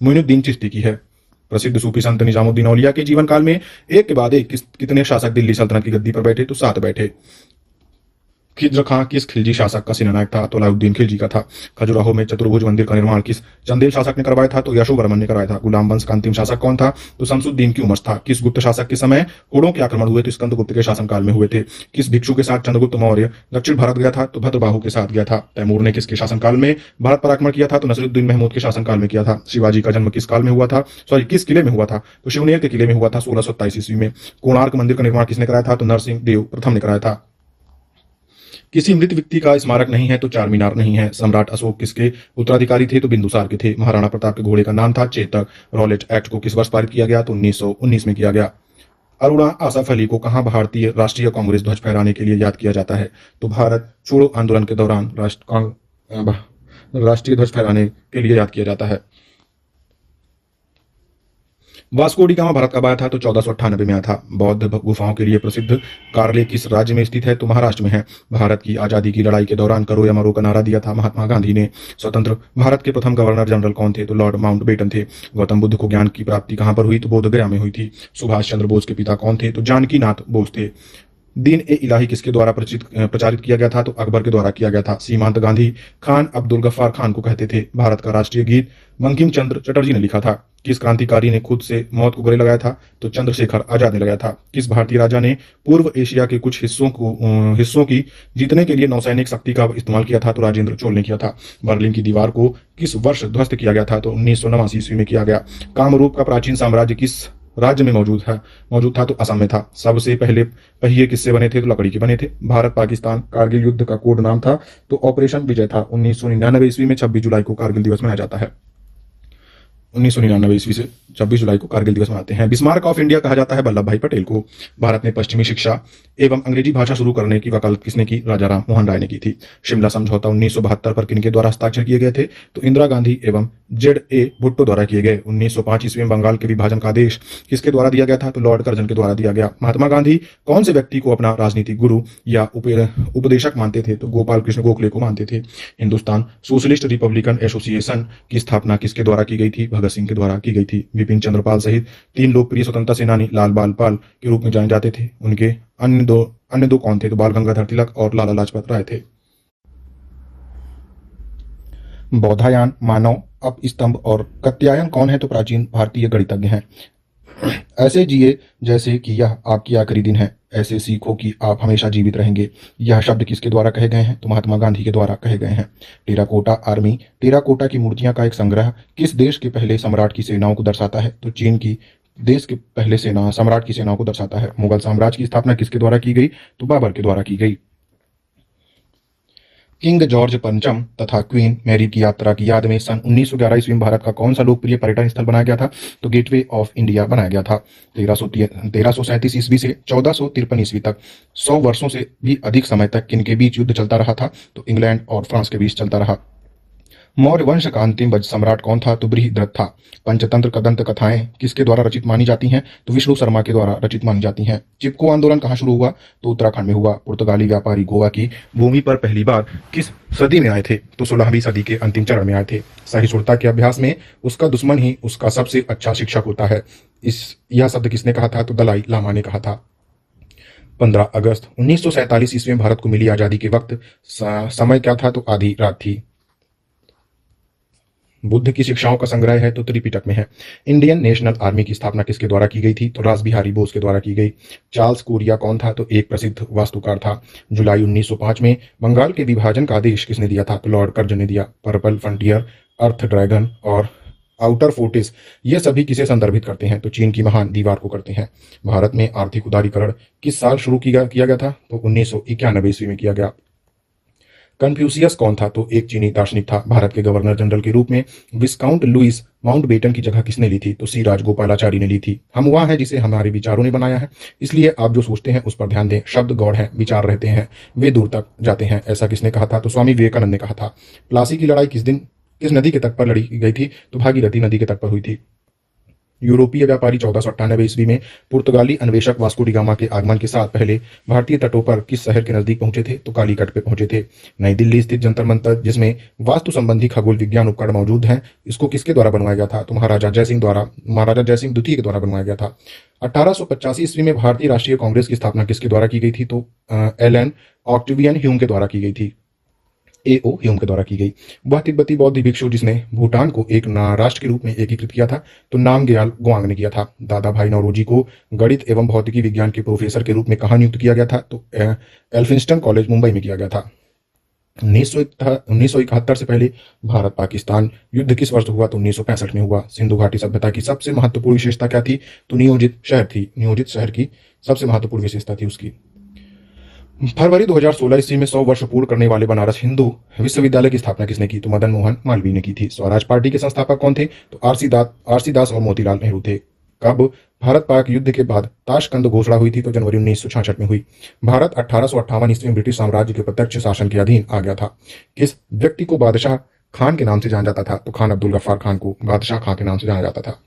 मोइनुद्दीन चिश्ती की है। प्रसिद्ध सूफी संत निजामुद्दीन औलिया के जीवन काल में एक के बाद एक कितने शासक दिल्ली सल्तनत की गद्दी पर बैठे तो 7 बैठे। खिज्र खां किस खिलजी शासक का सेनानायक था तो अलाउद्दीन खिलजी का था। खजुराहो में चतुर्भुज मंदिर का निर्माण किस चंदेल शासक ने करवाया था तो यशोवर्मन ने करवाया था। गुलाम वंश का अंतिम शासक कौन था तो शमसुद्दीन की उमर था। किस गुप्त शासक के समय होड़ों के आक्रमण हुए तो स्कंदगुप्त के शासनकाल में हुए थे। किस भिक्षु के साथ चंद्रगुप्त मौर्य दक्षिण भारत गया था तो भद्रबाहु के साथ गया था। तैमूर ने किसके शासनकाल में भारत पर आक्रमण किया था तो नसरुद्दीन महमूद के शासनकाल में किया था। शिवाजी का जन्म किस काल में हुआ था किस किले में हुआ था तो शिवनेर के किले में हुआ था 1627 ईस्वी में। कोणार्क मंदिर का निर्माण किसने कराया था तो नरसिंह देव प्रथम ने कराया था। किसी मृत व्यक्ति का स्मारक नहीं है तो चार मीनार नहीं है। सम्राट अशोक किसके उत्तराधिकारी थे तो बिंदुसार के थे। महाराणा प्रताप के घोड़े का नाम था चेतक। रॉलेट एक्ट को किस वर्ष पारित किया गया तो 1919 में किया गया। अरुणा आसफ अली को कहां भारतीय राष्ट्रीय कांग्रेस ध्वज फहराने के लिए याद किया जाता है तो भारत छोड़ो आंदोलन के दौरान राष्ट्रीय ध्वज फहराने के लिए याद किया जाता है। वास्को डी गामा भारत कब आया था तो 1498 में आया था। बौद्ध गुफाओं के लिए प्रसिद्ध कार्ले किस राज्य में स्थित है तो महाराष्ट्र में है। भारत की आजादी की लड़ाई के दौरान करो या मरो का नारा दिया था महात्मा गांधी ने। स्वतंत्र भारत के प्रथम गवर्नर जनरल कौन थे तो लॉर्ड माउंटबेटन थे। गौतम बुद्ध को ज्ञान की प्राप्ति कहां पर हुई तो बोध गया में हुई थी। सुभाष चंद्र बोस के पिता कौन थे तो जानकी नाथ बोस थे। दीन ए इलाही किसके द्वारा प्रचारित किया गया था तो अकबर के द्वारा किया गया था। सीमांत गांधी खान अब्दुल गफ्फार खान को कहते थे। भारत का राष्ट्रीय गीत बंकिम चंद्र चटर्जी ने लिखा था। किस क्रांतिकारी ने खुद से मौत को गले लगाया था तो चंद्रशेखर आजाद ने लगाया था। किस भारतीय राजा ने पूर्व एशिया के कुछ हिस्सों की जीतने के लिए नौसैनिक शक्ति का इस्तेमाल किया था तो राजेंद्र चोल ने किया था। बर्लिन की दीवार को किस वर्ष ध्वस्त किया गया था तो 1989 ईस्वी में किया गया। कामरूप का प्राचीन साम्राज्य किस राज्य में मौजूद था तो असम में था। सबसे पहले पहिए किससे बने थे तो लकड़ी के बने थे। भारत पाकिस्तान कारगिल युद्ध का कोड नाम था तो ऑपरेशन विजय था। 1999 ईस्वी में 26 जुलाई को कारगिल दिवस मनाया जाता है। 1999 ईस्वी से 26 जुलाई को कारगिल दिवस मनाते हैं। बिस्मार्क ऑफ इंडिया कहा जाता है वल्लभ भाई पटेल को। भारत में पश्चिमी शिक्षा एवं अंग्रेजी भाषा शुरू करने की वकालत किसने की? राजा राम मोहन राय ने की थी। शिमला समझौता 1972 पर किनके द्वारा हस्ताक्षर किए गए थे? तो इंदिरा गांधी एवं ZA भुट्टो द्वारा किए गए। 1905 ईस्वी में बंगाल के विभाजन का आदेश किसके द्वारा दिया गया था? तो लॉर्ड कर्जन के द्वारा दिया गया। महात्मा गांधी कौन से व्यक्ति को अपना राजनीतिक गुरु या उपदेशक मानते थे? तो गोपाल कृष्ण गोखले को मानते थे। हिंदुस्तान सोशलिस्ट रिपब्लिकन एसोसिएशन की स्थापना किसके द्वारा की गई थी? भगत सिंह के द्वारा की गई थी। विपिन चंद्र पाल सहित 3 लोकप्रिय स्वतंत्रता सेनानी लाल बाल पाल के रूप में जाने जाते थे। उनके अन्य दो कौन थे? तो बाल गंगाधर तिलक और लाला लाजपत राय थे। बौधायन, मानव अपस्तंभ और कात्यायन कौन है? तो प्राचीन भारतीय गणितज्ञ हैं। ऐसे जिए जैसे कि यह आपकी आखिरी दिन है, ऐसे सीखो कि आप हमेशा जीवित रहेंगे। यह शब्द किसके द्वारा कहे गए हैं? तो महात्मा गांधी के द्वारा कहे गए हैं। टेराकोटा आर्मी, टेराकोटा की मूर्तियां का एक संग्रह किस देश के पहले सम्राट की सेनाओं को दर्शाता है? तो चीन की देश के पहले सम्राट की सेनाओं को दर्शाता है। मुगल साम्राज्य की स्थापना किसके द्वारा की गई? तो बाबर के द्वारा की गई। किंग जॉर्ज पंचम तथा क्वीन मैरी की यात्रा की याद में सन 1911 ईस्वी में भारत का कौन सा लोकप्रिय पर्यटन स्थल बनाया गया था? तो गेटवे ऑफ इंडिया बनाया गया था। 1337 ईस्वी से 1453 ईस्वी तक 100 वर्षों से भी अधिक समय तक किनके बीच युद्ध चलता रहा था? तो इंग्लैंड और फ्रांस के बीच चलता रहा। मौर्य वंश का अंतिम सम्राट कौन था? तो बृहद्रथ था। पंचतंत्र कदंत कथाएं किसके द्वारा रचित मानी जाती हैं? तो विष्णु शर्मा के द्वारा रचित मानी जाती हैं। चिपको आंदोलन कहाँ शुरू हुआ? तो उत्तराखंड में हुआ। पुर्तगाली व्यापारी गोवा की भूमि पर पहली बार किस सदी में आए थे? तो 16वीं सदी के अंतिम चरण में आए थे। सहिष्णुता के अभ्यास में उसका दुश्मन ही उसका सबसे अच्छा शिक्षक होता है। यह शब्द किसने कहा था? तो दलाई लामा ने कहा था। 15 अगस्त 1947 ईस्वी में भारत को मिली आजादी के वक्त समय क्या था? तो आधी रात थी। बुद्ध की शिक्षाओं का संग्रह है तो त्रिपिटक में है। इंडियन नेशनल आर्मी की स्थापना किसके द्वारा की गई थी? तो रासबिहारी बोस के द्वारा की गई। चार्ल्स कोरिया कौन था? तो एक प्रसिद्ध वास्तुकार था। जुलाई 1905 में बंगाल के विभाजन का आदेश किसने दिया था? तो लॉर्ड कर्जन ने दिया। पर्पल फ्रंटियर, अर्थ ड्रैगन और आउटर फोर्टिस ये सभी किसे संदर्भित करते हैं? तो चीन की महान दीवार को करते हैं। भारत में आर्थिक उदारीकरण किस साल शुरू किया गया था? तो 1991 ईस्वी में किया गया। कन्फ्यूशियस कौन था? तो एक चीनी दार्शनिक था। भारत के गवर्नर जनरल के रूप में विस्काउंट लुइस माउंटबेटन की जगह किसने ली थी? तो सी राजगोपालाचारी ने ली थी। हम वह हैं जिसे हमारे विचारों ने बनाया है, इसलिए आप जो सोचते हैं उस पर ध्यान दें। शब्द गौड़ हैं, विचार रहते हैं, वे दूर तक जाते हैं। ऐसा किसने कहा था? तो स्वामी विवेकानंद ने कहा था। प्लासी की लड़ाई किस नदी के तट पर लड़ी गई थी? तो भागीरथी नदी के तट पर हुई थी। यूरोपीय व्यापारी 1498 ईस्वी में पुर्तगाली अन्वेषक वास्को डी गामा के आगमन के साथ पहले भारतीय तटों पर किस शहर के नजदीक पहुंचे थे? तो कालीकट पे पहुंचे थे। नई दिल्ली स्थित जंतर मंतर जिसमें वास्तु संबंधी खगोल विज्ञान उपकरण मौजूद हैं, इसको किसके द्वारा बनवाया गया था? तो महाराजा जयसिंह द्वितीय के द्वारा बनवाया गया था। 1885 ईस्वी में भारतीय राष्ट्रीय कांग्रेस की स्थापना किसके द्वारा की गई थी? तो एलन ऑक्टेवियन ह्यूम के द्वारा की गई थी। A.O. ह्यूम के द्वारा की गई। वह तिब्बती बौद्ध भिक्षु जिसने भूटान को एक राष्ट्र के रूप में एकीकृत किया था, तो नामग्याल ग्वांग ने किया था। दादा भाई नौरोजी को गणित एवं भौतिकी विज्ञान के प्रोफेसर के रूप में कहाँ नियुक्त किया गया था? तो एल्फिंस्टन कॉलेज मुंबई में किया गया था। 1971 से पहले भारत पाकिस्तान युद्ध किस वर्ष हुआ? तो 1965 में हुआ। सिंधु घाटी सभ्यता की सबसे महत्वपूर्ण विशेषता क्या थी? तो नियोजित शहर की सबसे महत्वपूर्ण विशेषता थी उसकी। फरवरी 2016 ईस्वी में 100 वर्ष पूर्ण करने वाले बनारस हिंदू विश्वविद्यालय की स्थापना किसने की? तो मदन मोहन मालवीय ने की थी। स्वराज पार्टी के संस्थापक कौन थे? तो आरसी दास और मोतीलाल नेहरू थे। कब भारत पाक युद्ध के बाद ताशकंद घोषणा हुई थी? तो जनवरी 1966 में हुई। भारत 1858 ईस्वी में ब्रिटिश साम्राज्य के प्रत्यक्ष शासन के अधीन आ गया था। किस व्यक्ति को बादशाह खान के नाम से जाना जाता था? तो खान अब्दुल गफ्फार खान को बादशाह खान के नाम से जाना जाता था।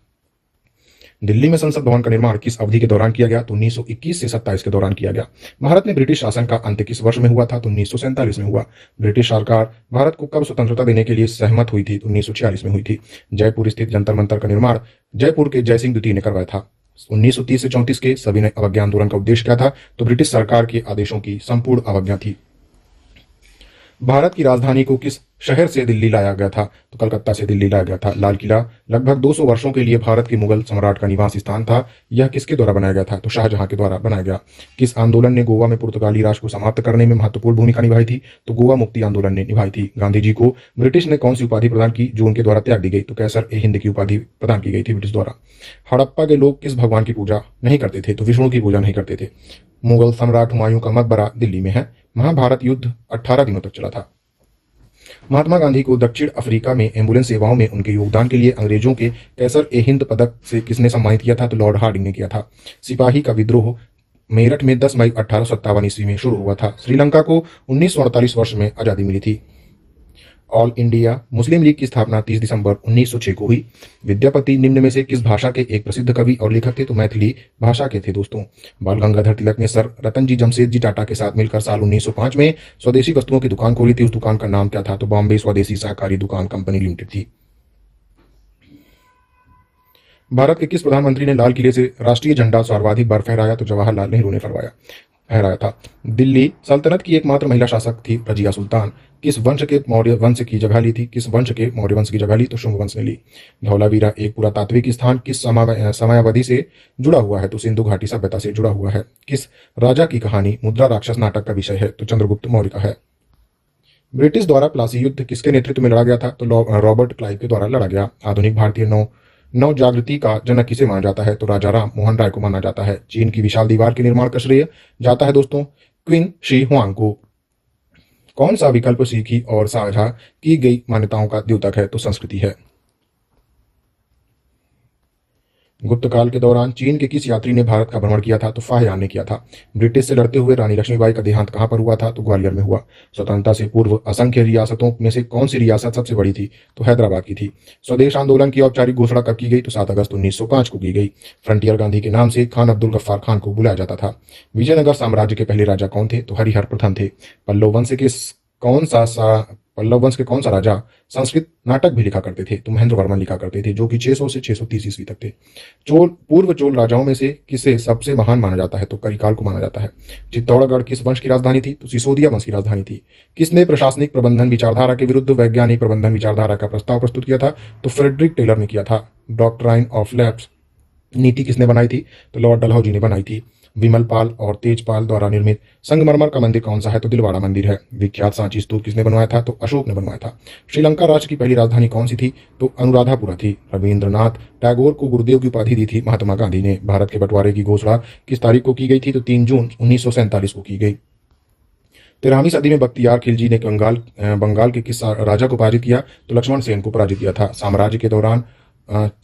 दिल्ली में संसद भवन का निर्माण किस अवधि के दौरान किया गया? तो 1921 से 27 के दौरान किया गया। भारत में ब्रिटिश शासन का अंत किस वर्ष में हुआ था? तो 1947 में हुआ। ब्रिटिश सरकार भारत को कब स्वतंत्रता देने के लिए सहमत हुई थी? तो 1946 में हुई थी। जयपुर स्थित जंतर मंतर का निर्माण जयपुर के जयसिंह द्वितीय ने करवाया था। 1930 से 34 के सविनय अवज्ञा आंदोलन का उद्देश्य क्या था? तो ब्रिटिश सरकार के आदेशों की संपूर्ण अवज्ञा थी। भारत की राजधानी को किस शहर से दिल्ली लाया गया था? तो कलकत्ता से दिल्ली लाया गया था। लाल किला लगभग 200 वर्षों के लिए भारत के मुगल सम्राट का निवास स्थान था। यह किसके द्वारा बनाया गया था? तो शाहजहां के द्वारा बनाया गया। किस आंदोलन ने गोवा में पुर्तगाली राज को समाप्त करने में महत्वपूर्ण भूमिका निभाई थी? तो गोवा मुक्ति आंदोलन ने निभाई थी। गांधी जी को ब्रिटिश ने कौन सी उपाधि प्रदान की जो उनके द्वारा त्याग दी गई? तो कैसर ए हिंद की उपाधि प्रदान की गई थी ब्रिटिश द्वारा। हड़प्पा के लोग किस भगवान की पूजा नहीं करते थे? तो विष्णु की पूजा नहीं करते थे। मुगल सम्राट हुमायूं का मकबरा दिल्ली में है। महाभारत युद्ध 18 दिनों तक चला था। महात्मा गांधी को दक्षिण अफ्रीका में एम्बुलेंस सेवाओं में उनके योगदान के लिए अंग्रेजों के कैसर-ए-हिंद पदक से किसने सम्मानित किया था? तो लॉर्ड हार्डिंग ने किया था। सिपाही का विद्रोह मेरठ में 10 मई 1857 ईस्वी में शुरू हुआ था। श्रीलंका को 1948 वर्ष में आजादी मिली थी। ऑल इंडिया मुस्लिम लीग की स्थापना 30 दिसंबर 1906 को हुई। विद्यापति निम्न में से किस भाषा के एक प्रसिद्ध कवि और लेखक थे? तो मैथिली भाषा के थे दोस्तों। बाल गंगाधर तिलक ने सर रतनजी जमशेदजी टाटा के साथ मिलकर साल 1905 में स्वदेशी वस्तुओं की दुकान खोली थी। उस दुकान का नाम क्या था? तो बॉम्बे स्वदेशी सहकारी दुकान कंपनी लिमिटेड थी। भारत के किस प्रधानमंत्री ने लाल किले से राष्ट्रीय झंडा सर्वाधिक बार फहराया? तो जवाहरलाल नेहरू ने फहराया था। दिल्ली सल्तनत की एकमात्र महिला शासक थी रजिया सुल्तान। किस वंश के मौर्य वंश की जगह ली थी? किस वंश के मौर्य वंश की जगह ली? तो शुंग वंश ने ली। धौलावीरा एक पुरातात्विक स्थान किस समयावधि से जुड़ा हुआ है? तो सिंधु घाटी सभ्यता से जुड़ा हुआ है। किस राजा की कहानी मुद्रा राक्षस नाटक का विषय है? तो चंद्रगुप्त मौर्य का है। ब्रिटिश द्वारा प्लासी युद्ध किसके नेतृत्व में लड़ा गया था? तो रॉबर्ट क्लाइव के द्वारा लड़ा गया। आधुनिक भारतीय नव जागृति का जनक किसे माना जाता है? तो राजा राम मोहन राय को माना जाता है। चीन की विशाल दीवार के निर्माण का श्रेय जाता है दोस्तों क्वीन शी हुआंग को। कौन सा विकल्प सीखी और साझा की गई मान्यताओं का द्योतक है? तो संस्कृति है। गुप्त काल के दौरान चीन के किस यात्री ने भारत का भ्रमण किया था? तो फाहियान ने किया था। ब्रिटिश से लड़ते हुए रानी लक्ष्मीबाई का देहांत कहां पर हुआ था? तो ग्वालियर में हुआ। स्वतंत्रता से पूर्व असंख्य रियासतों में से कौन सी रियासत सबसे बड़ी थी? तो हैदराबाद की थी। स्वदेश आंदोलन की औपचारिक घोषणा कब की गई? तो 7 अगस्त 1905 को की गई। फ्रंटियर गांधी के नाम से खान अब्दुल गफ्फार खान को बुलाया जाता था। विजयनगर साम्राज्य के पहले राजा कौन थे? तो हरिहर प्रथम थे। पल्लव वंश के कौन सा राजा संस्कृत नाटक भी लिखा करते थे? तो महेंद्र वर्मन लिखा करते थे, जो कि 600 से 630 ईस्वी तक थे। पूर्व चोल राजाओं में से किसे सबसे महान माना जाता है? तो करिकाल को माना जाता है। चित्तौड़गढ़ किस वंश की राजधानी थी? तो सिसोदिया वंश की राजधानी थी। किसने प्रशासनिक प्रबंधन विचारधारा के विरुद्ध वैज्ञानिक प्रबंधन विचारधारा का प्रस्ताव प्रस्तुत किया था? तो फ्रेडरिक टेलर ने किया था। डॉक्ट्राइन ऑफ लैप्स नीति किसने बनाई थी? तो लॉर्ड डलहौजी ने बनाई थी। विमल पाल और तेजपाल द्वारा निर्मित संगमरमर का मंदिर कौन सा है? तो दिलवाड़ा मंदिर है। विख्यात सांची स्तूप किसने बनवाया था? तो अशोक ने बनवाया था। श्रीलंका राज्य की पहली राजधानी कौन सी थी? तो अनुराधापुरा थी। रविंद्रनाथ टैगोर को गुरुदेव की उपाधि दी थी महात्मा गांधी ने। भारत के बंटवारे की घोषणा किस तारीख को की गई थी? तो 3 जून 1947 को की गई। 13वीं सदी में बख्तियार खिलजी ने बंगाल के किस राजा को पराजित किया? तो लक्ष्मण सेन को पराजित किया था। साम्राज्य के दौरान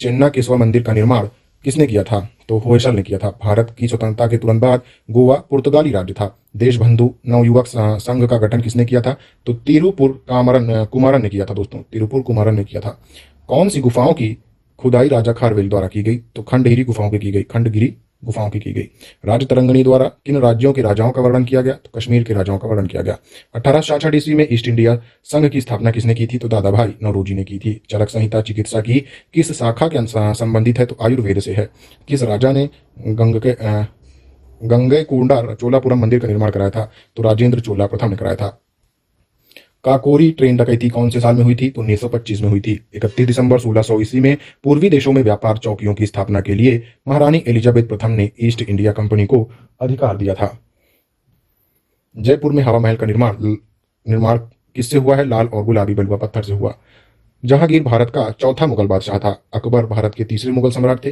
चेन्नाकेशवा मंदिर का निर्माण किसने किया था? तो होयसल ने किया था। भारत की स्वतंत्रता के तुरंत बाद गोवा पुर्तगाली राज्य था। देशबंधु नवयुवक संघ का गठन किसने किया था? तो तिरुपुर कुमारन ने किया था दोस्तों। तिरुपुर कुमारन ने किया था। कौन सी गुफाओं की खुदाई राजा खारवेल द्वारा की गई? तो खंडगिरी गुफाओं की की गई। राज्य तरंगणी द्वारा किन राज्यों के राजाओं का वर्णन किया गया? तो कश्मीर के राजाओं का वर्णन किया गया। 1866 ईस्वी में ईस्ट इंडिया संघ की स्थापना किसने की थी? तो दादा भाई नौरोजी ने की थी। चरक संहिता चिकित्सा की किस शाखा के संबंधित है? तो आयुर्वेद से है। किस राजा ने गंगईकोंडा चोलापुरम मंदिर का निर्माण कराया था? तो राजेंद्र चोला प्रथम ने कराया था। काकोरी ट्रेन डकैती कौन से साल में हुई थी? तो 1925 में हुई थी। 31 दिसंबर 1600 ईस्वी में पूर्वी देशों में व्यापार चौकियों की स्थापना के लिए महारानी एलिजाबेथ प्रथम ने ईस्ट इंडिया कंपनी को अधिकार दिया था। जयपुर में हवा महल का निर्माण किससे हुआ है? लाल और गुलाबी बलुआ पत्थर से हुआ। जहांगीर भारत का चौथा मुगल बादशाह था। अकबर भारत के तीसरे मुगल सम्राट थे।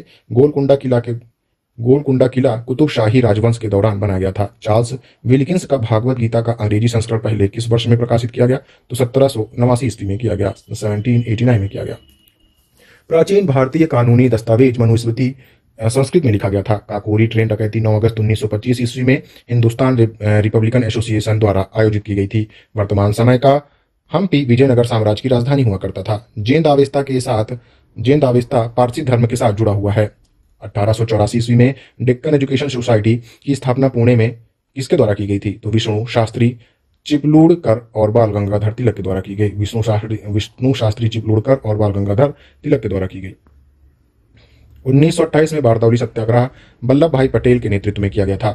गोलकुंडा किला कुतुब शाही राजवंश के दौरान बनाया गया था। चार्ल्स विल्किंस का भागवत गीता का अंग्रेजी संस्करण पहले किस वर्ष में प्रकाशित किया गया? तो 1789 ईस्वी में किया गया। 1789 में किया गया। प्राचीन भारतीय कानूनी दस्तावेज मनुस्मृति संस्कृत में लिखा गया था। काकोरी ट्रेन डकैती 9 अगस्त 1925 ईस्वी में हिंदुस्तान रिपब्लिकन एसोसिएशन द्वारा आयोजित की गई थी। वर्तमान समय का हम्पी विजयनगर साम्राज्य की राजधानी हुआ करता था। जैन दावेस्ता पारसी धर्म के साथ जुड़ा हुआ है। 1884 ईस्वी में डेक्कन एजुकेशन सोसाइटी की स्थापना पुणे में किसके द्वारा की गई थी? तो विष्णु शास्त्री चिपलूणकर और बाल गंगाधर तिलक के द्वारा की गई। विष्णु शास्त्री चिपलूणकर और बाल गंगाधर तिलक के द्वारा की गई। 1928 में बारदौली सत्याग्रह वल्लभ भाई पटेल के नेतृत्व में किया गया था।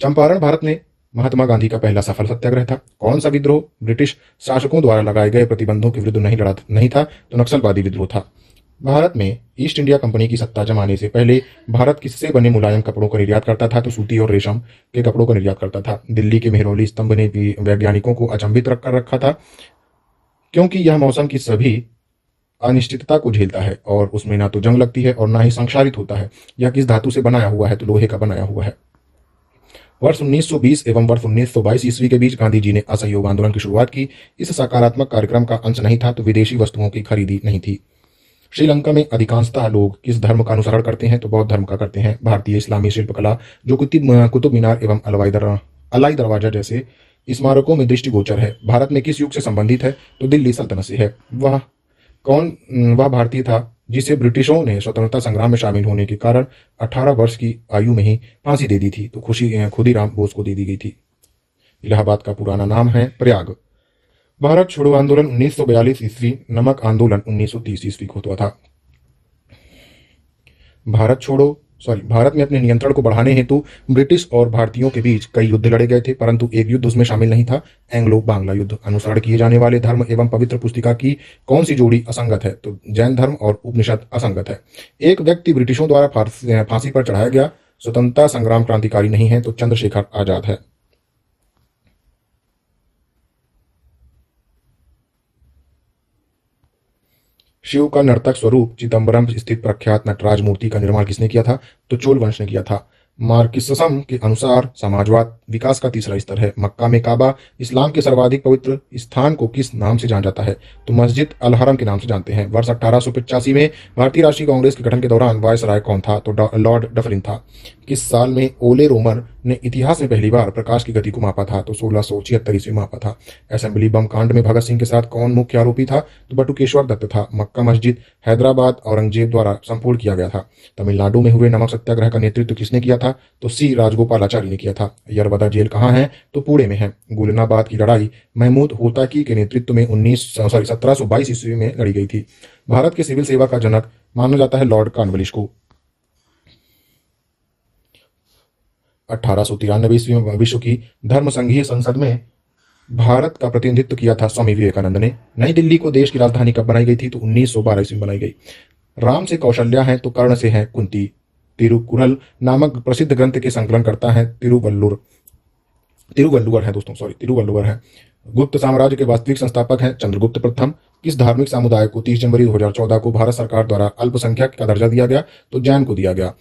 चंपारण भारत में महात्मा गांधी का पहला सफल सत्याग्रह था। कौन सा विद्रोह ब्रिटिश शासकों द्वारा लगाए गए प्रतिबंधों के विरुद्ध नहीं था? तो नक्सलवादी विद्रोह था। भारत में ईस्ट इंडिया कंपनी की सत्ता जमाने से पहले भारत किससे बने मुलायम कपड़ों का निर्यात करता था? तो सूती और रेशम के कपड़ों का निर्यात करता था। दिल्ली के मेहरौली स्तंभ ने भी वैज्ञानिकों को अचंभित कर रखा था, क्योंकि यह मौसम की सभी अनिश्चितता को झेलता है और उसमें ना तो जंग लगती है और ना ही संक्षारित होता है। यह किस धातु से बनाया हुआ है? तो लोहे का बनाया हुआ है। वर्ष 1920 एवं वर्ष 1922 ईस्वी के बीच गांधी जी ने असहयोग आंदोलन की शुरुआत की। इस सकारात्मक कार्यक्रम का अंश नहीं था तो विदेशी वस्तुओं की खरीदी नहीं थी। श्रीलंका में अधिकांशतः लोग किस धर्म का अनुसरण करते हैं तो बौद्ध धर्म का करते हैं। भारतीय इस्लामी शिल्पकला जो कुतुब मीनार एवं अलाई दरवाजा जैसे स्मारकों में दृष्टिगोचर है, भारत में किस युग से संबंधित है तो दिल्ली सल्तनत से है। वह भारतीय था जिसे ब्रिटिशों ने स्वतंत्रता संग्राम में शामिल होने के कारण 18 वर्ष की आयु में ही फांसी दे दी थी तो खुदीराम बोस को दे दी गई थी। इलाहाबाद का पुराना नाम है प्रयाग। भारत छोड़ो आंदोलन 1942 ईस्वी, नमक आंदोलन 1930 ईस्वी को हुआ था। भारत में अपने नियंत्रण को बढ़ाने हेतु ब्रिटिश और भारतीयों के बीच कई युद्ध लड़े गए थे, परंतु एक युद्ध उसमें शामिल नहीं था, एंग्लो बांग्ला युद्ध। अनुसरण किए जाने वाले धर्म एवं पवित्र पुस्तिका की कौन सी जोड़ी असंगत है तो जैन धर्म और उपनिषद असंगत है। एक व्यक्ति ब्रिटिशों द्वारा फांसी पर चढ़ाया गया स्वतंत्रता संग्राम क्रांतिकारी नहीं है तो चंद्रशेखर आजाद है। शिव का नर्तक स्वरूप चिदम्बरम स्थित प्रख्यात नटराज मूर्ति का निर्माण किसने किया था तो चोल वंश ने किया था। मार्क्सिज्म के अनुसार समाजवाद विकास का तीसरा स्तर है। मक्का में काबा इस्लाम के सर्वाधिक पवित्र स्थान को किस नाम से जाना जाता है तो मस्जिद अल हरम के नाम से जानते हैं। वर्ष 1885 में भारतीय राष्ट्रीय कांग्रेस के गठन के दौरान वायसराय कौन था तो लॉर्ड डफरिन था। किस साल में ओले रोमर ने इतिहास में पहली बार प्रकाश की गति को मापा था तो 1676 ईस्वी में मापा था। असेंबली बम कांड में भगत सिंह के साथ कौन मुख्य आरोपी था तो बटुकेश्वर दत्त था। मक्का मस्जिद हैदराबाद औरंगजेब द्वारा संपूर्ण किया गया था। तमिलनाडु में हुए नमक सत्याग्रह का नेतृत्व किसने किया था तो सी राजगोपालाचारी ने किया था। यरवदा जेल कहाँ है तो पुणे में है। गुलनाबाद की लड़ाई महमूद होताकी के नेतृत्व में 1722 ईस्वी में लड़ी गई थी। भारत के सिविल सेवा का जनक माना जाता है लॉर्ड कॉर्नवालिस को। 1893 ईस्वी में विश्व की धर्म संघीय संसद में भारत का प्रतिनिधित्व किया था स्वामी विवेकानंद ने। नई दिल्ली को देश की राजधानी कब बनाई गई थी तो 1912 ईस्वी में बनाई गई। राम से कौशल्या है तो कर्ण से है कुंती। तिरुकुरल नामक प्रसिद्ध ग्रंथ के संकलन करता है तिरुवल्लुवर है। गुप्त साम्राज्य के वास्तविक संस्थापक हैं चंद्रगुप्त प्रथम। किस धार्मिक समुदाय को 30 जनवरी 2014 को भारत सरकार द्वारा अल्पसंख्यक का दर्जा दिया गया तो जैन धर्म को दिया गया।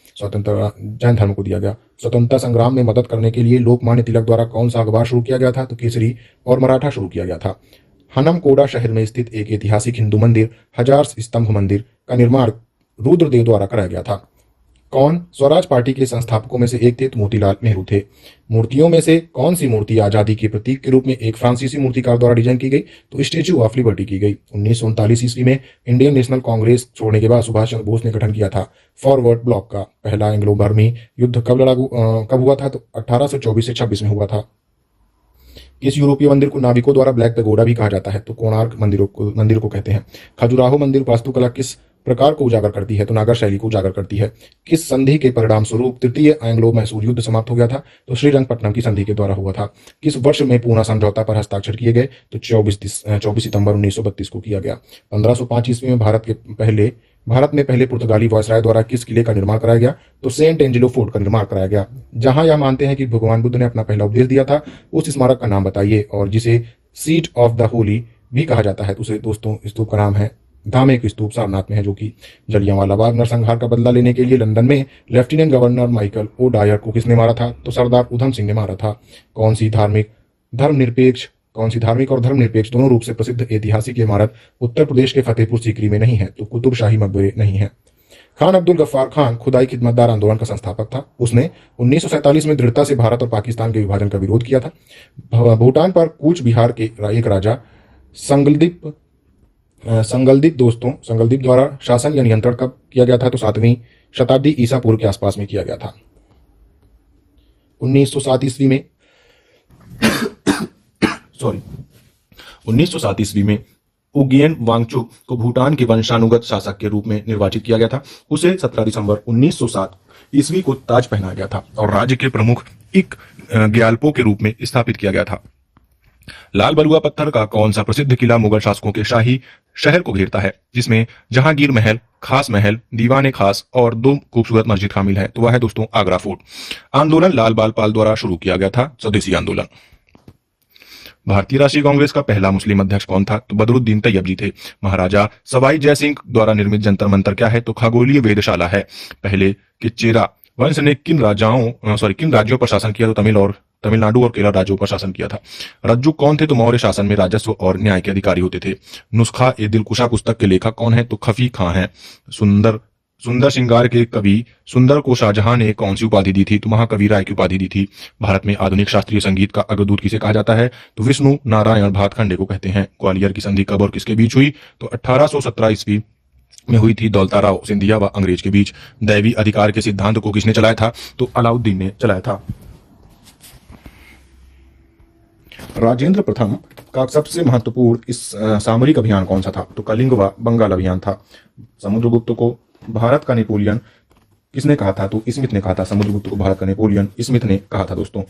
स्वतंत्रता संग्राम में मदद करने के लिए लोकमान्य तिलक द्वारा कौन सा अखबार शुरू किया गया था तो केसरी और मराठा शुरू किया गया था। हनमकोड़ा शहर में स्थित एक ऐतिहासिक हिंदू मंदिर हजार स्तंभ मंदिर का निर्माण रुद्रदेव द्वारा कराया गया था। कौन स्वराज पार्टी के संस्थापकों में से एक थे तो मोतीलाल नेहरू थे। मूर्तियों में से कौन सी मूर्ति आजादी के प्रतीक के रूप में एक फ्रांसीसी मूर्तिकार द्वारा डिजाइन की गई तो स्टेच्यू ऑफ लिबर्टी की गई। 1939 ईस्वी में इंडियन नेशनल कांग्रेस छोड़ने के बाद सुभाष चंद्र बोस ने गठन किया था फॉरवर्ड ब्लॉक का। पहला एंग्लो बर्मी युद्ध कब हुआ था तो 1824 से 26 में हुआ था। किस यूरोपीय मंदिर को नाविकों द्वारा ब्लैक पेगोडा भी कहा जाता है तो कोणार्क मंदिर को कहते हैं। खजुराहो मंदिर वास्तुकला किस प्रकार को उजागर करती है तो नागर शैली को उजागर करती है। किस संधि के परिणाम स्वरूप तृतीय एंग्लो मैसूर युद्ध समाप्त हो गया था तो श्रीरंगपट्टनम की संधि के द्वारा हुआ था। किस वर्ष में पूना समझौता पर हस्ताक्षर किए गए तो 24 सितंबर 1932 को किया गया। 1505 ईस्वी में भारत में पहले पुर्तगाली वायसराय द्वारा किस किले का निर्माण कराया गया तो सेंट एंजेलो फोर्ट का निर्माण कराया गया। जहां यह मानते हैं कि भगवान बुद्ध ने अपना पहला उपदेश दिया था उस स्मारक का नाम बताइए और जिसे सीट ऑफ द होली भी कहा जाता है तो उसे दोस्तों स्तूप का नाम है धामेक स्तूप सारनाथ में है, जो कि जलियांवाला बाग नरसंहार का बदला लेने के लिए लंदन में lieutenant governor Michael O'Dwyer को किसने मारा था तो सरदार उधम सिंह ने मारा था। कौन सी धार्मिक और धर्मनिरपेक्ष दोनों रूप से प्रसिद्ध ऐतिहासिक इमारत उत्तर प्रदेश के फतेहपुर सीकरी में नहीं है तो कुतुब शाही मकबरे नहीं है। खान अब्दुल गफ्फार खान खुदाई खिदमतदार आंदोलन का संस्थापक था। उसने 1947 में दृढ़ता से भारत और पाकिस्तान के विभाजन का विरोध किया था। भूटान पर कूच बिहार के एक राजा संगलदीप द्वारा शासन या नियंत्रण कब किया गया था तो 7वीं शताब्दी ईसा पूर्व के आसपास में किया गया था। 1907 ईस्वी में उगियन वांगचुक को भूटान के वंशानुगत शासक के रूप में निर्वाचित किया गया था। उसे 17 दिसंबर 1907 ईस्वी को ताज पहनाया गया था और राज्य के प्रमुख एक ग्यालपो के रूप में स्थापित किया गया था। लाल बलुआ पत्थर का कौन सा प्रसिद्ध किला मुगल शासकों के शाही शहर को घेरता है, जिसमें जहांगीर महल, खास महल, दीवाने खास और 2 खूबसूरत मस्जिद शामिल है तो वह है दोस्तों आगरा फोर्ट। आंदोलन लाल बाल पाल द्वारा शुरू किया गया था, स्वदेशी आंदोलन। भारतीय राष्ट्रीय कांग्रेस का पहला मुस्लिम अध्यक्ष कौन था तो बदरुद्दीन तैयब थे। महाराजा सवाई जय सिंह द्वारा निर्मित जंतर मंतर क्या है तो खगोलीय वेधशाला है। पहले के चेरा वंश ने किन राज्यों पर शासन किया? तो तमिलनाडु और केरल राज्यों पर शासन किया था। रज्जु कौन थे? तो मौर्य शासन में राजस्व और न्याय के अधिकारी होते थे। नुस्खा ए दिलकुशा पुस्तक के लेखक कौन है? तो खफी खां है। सुंदर श्रृंगार के कवि सुंदर को शाहजहां ने कौन सी उपाधि दी थी? तो महाकवि राय की उपाधि दी थी। भारत में आधुनिक शास्त्रीय संगीत का अग्रदूत किसे कहा जाता है? तो विष्णु नारायण भातखंडे को कहते हैं। ग्वालियर की संधि कब और किसके बीच हुई? तो 1817 ईस्वी में हुई थी। दौलताराव सिंधिया व अंग्रेज के बीच। दैवी अधिकार के सिद्धांत को किसने चलाया था? तो अलाउद्दीन ने चलाया था। राजेंद्र प्रथम का सबसे महत्वपूर्ण सामरिक अभियान कौन सा था? तो कलिंग व बंगाल अभियान था। समुद्रगुप्त को भारत का नेपोलियन किसने कहा था? तो स्मिथ ने कहा था। समुद्रगुप्त को भारत का नेपोलियन स्मिथ ने कहा था दोस्तों।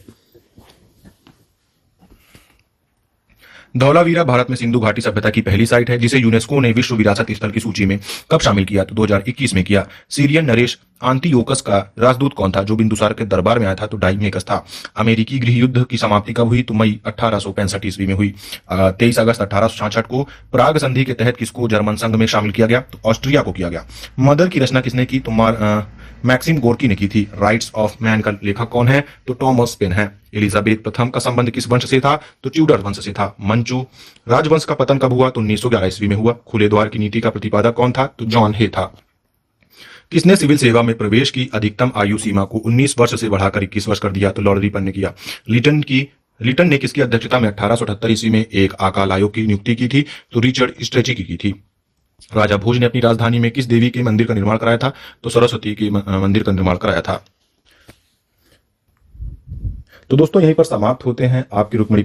धौलावीरा भारत में सिंधु घाटी सभ्यता की पहली साइट है जिसे यूनेस्को ने विश्व विरासत स्थल की सूची में कब शामिल किया? तो 2021 में किया। सीरियन नरेश आंतियोकस का राजदूत कौन था जो बिंदुसार के दरबार में आया था? तो डाइमेकस था। अमेरिकी गृह युद्ध की समाप्ति कब हुई? तो मई 1865 ईस्वी में हुई। 23 अगस्त 1866 को प्राग संधि के तहत किसको जर्मन संघ में शामिल किया गया? तो ऑस्ट्रिया को किया गया। मदर की रचना किसने की? तो मैक्सिम गोर्की ने की थी। राइट्स ऑफ मैन का लेखक कौन है? तो टॉमस पेन है। एलिजाबेथ प्रथम का संबंध किस वंश से था? तो ट्यूडर वंश से था। मंचू राजवंश का पतन कब हुआ? तो 1911 ईस्वी में हुआ। खुले द्वार की नीति का प्रतिपादक कौन था? तो जॉन हे था। किसने सिविल सेवा में प्रवेश की अधिकतम आयु सीमा को 19 वर्ष से बढ़ाकर 21 वर्ष कर दिया? तो लॉर्ड रिपन ने किया। लिटन ने किसकी अध्यक्षता में 1878 ईस्वी में एक अकाल आयोग की नियुक्ति की थी? तो रिचर्ड स्ट्रेची की थी। राजा भोज ने अपनी राजधानी में किस देवी के मंदिर का निर्माण कराया था? तो सरस्वती के मंदिर का निर्माण कराया था। तो दोस्तों यहीं पर समाप्त होते हैं आपकी रुक्मणी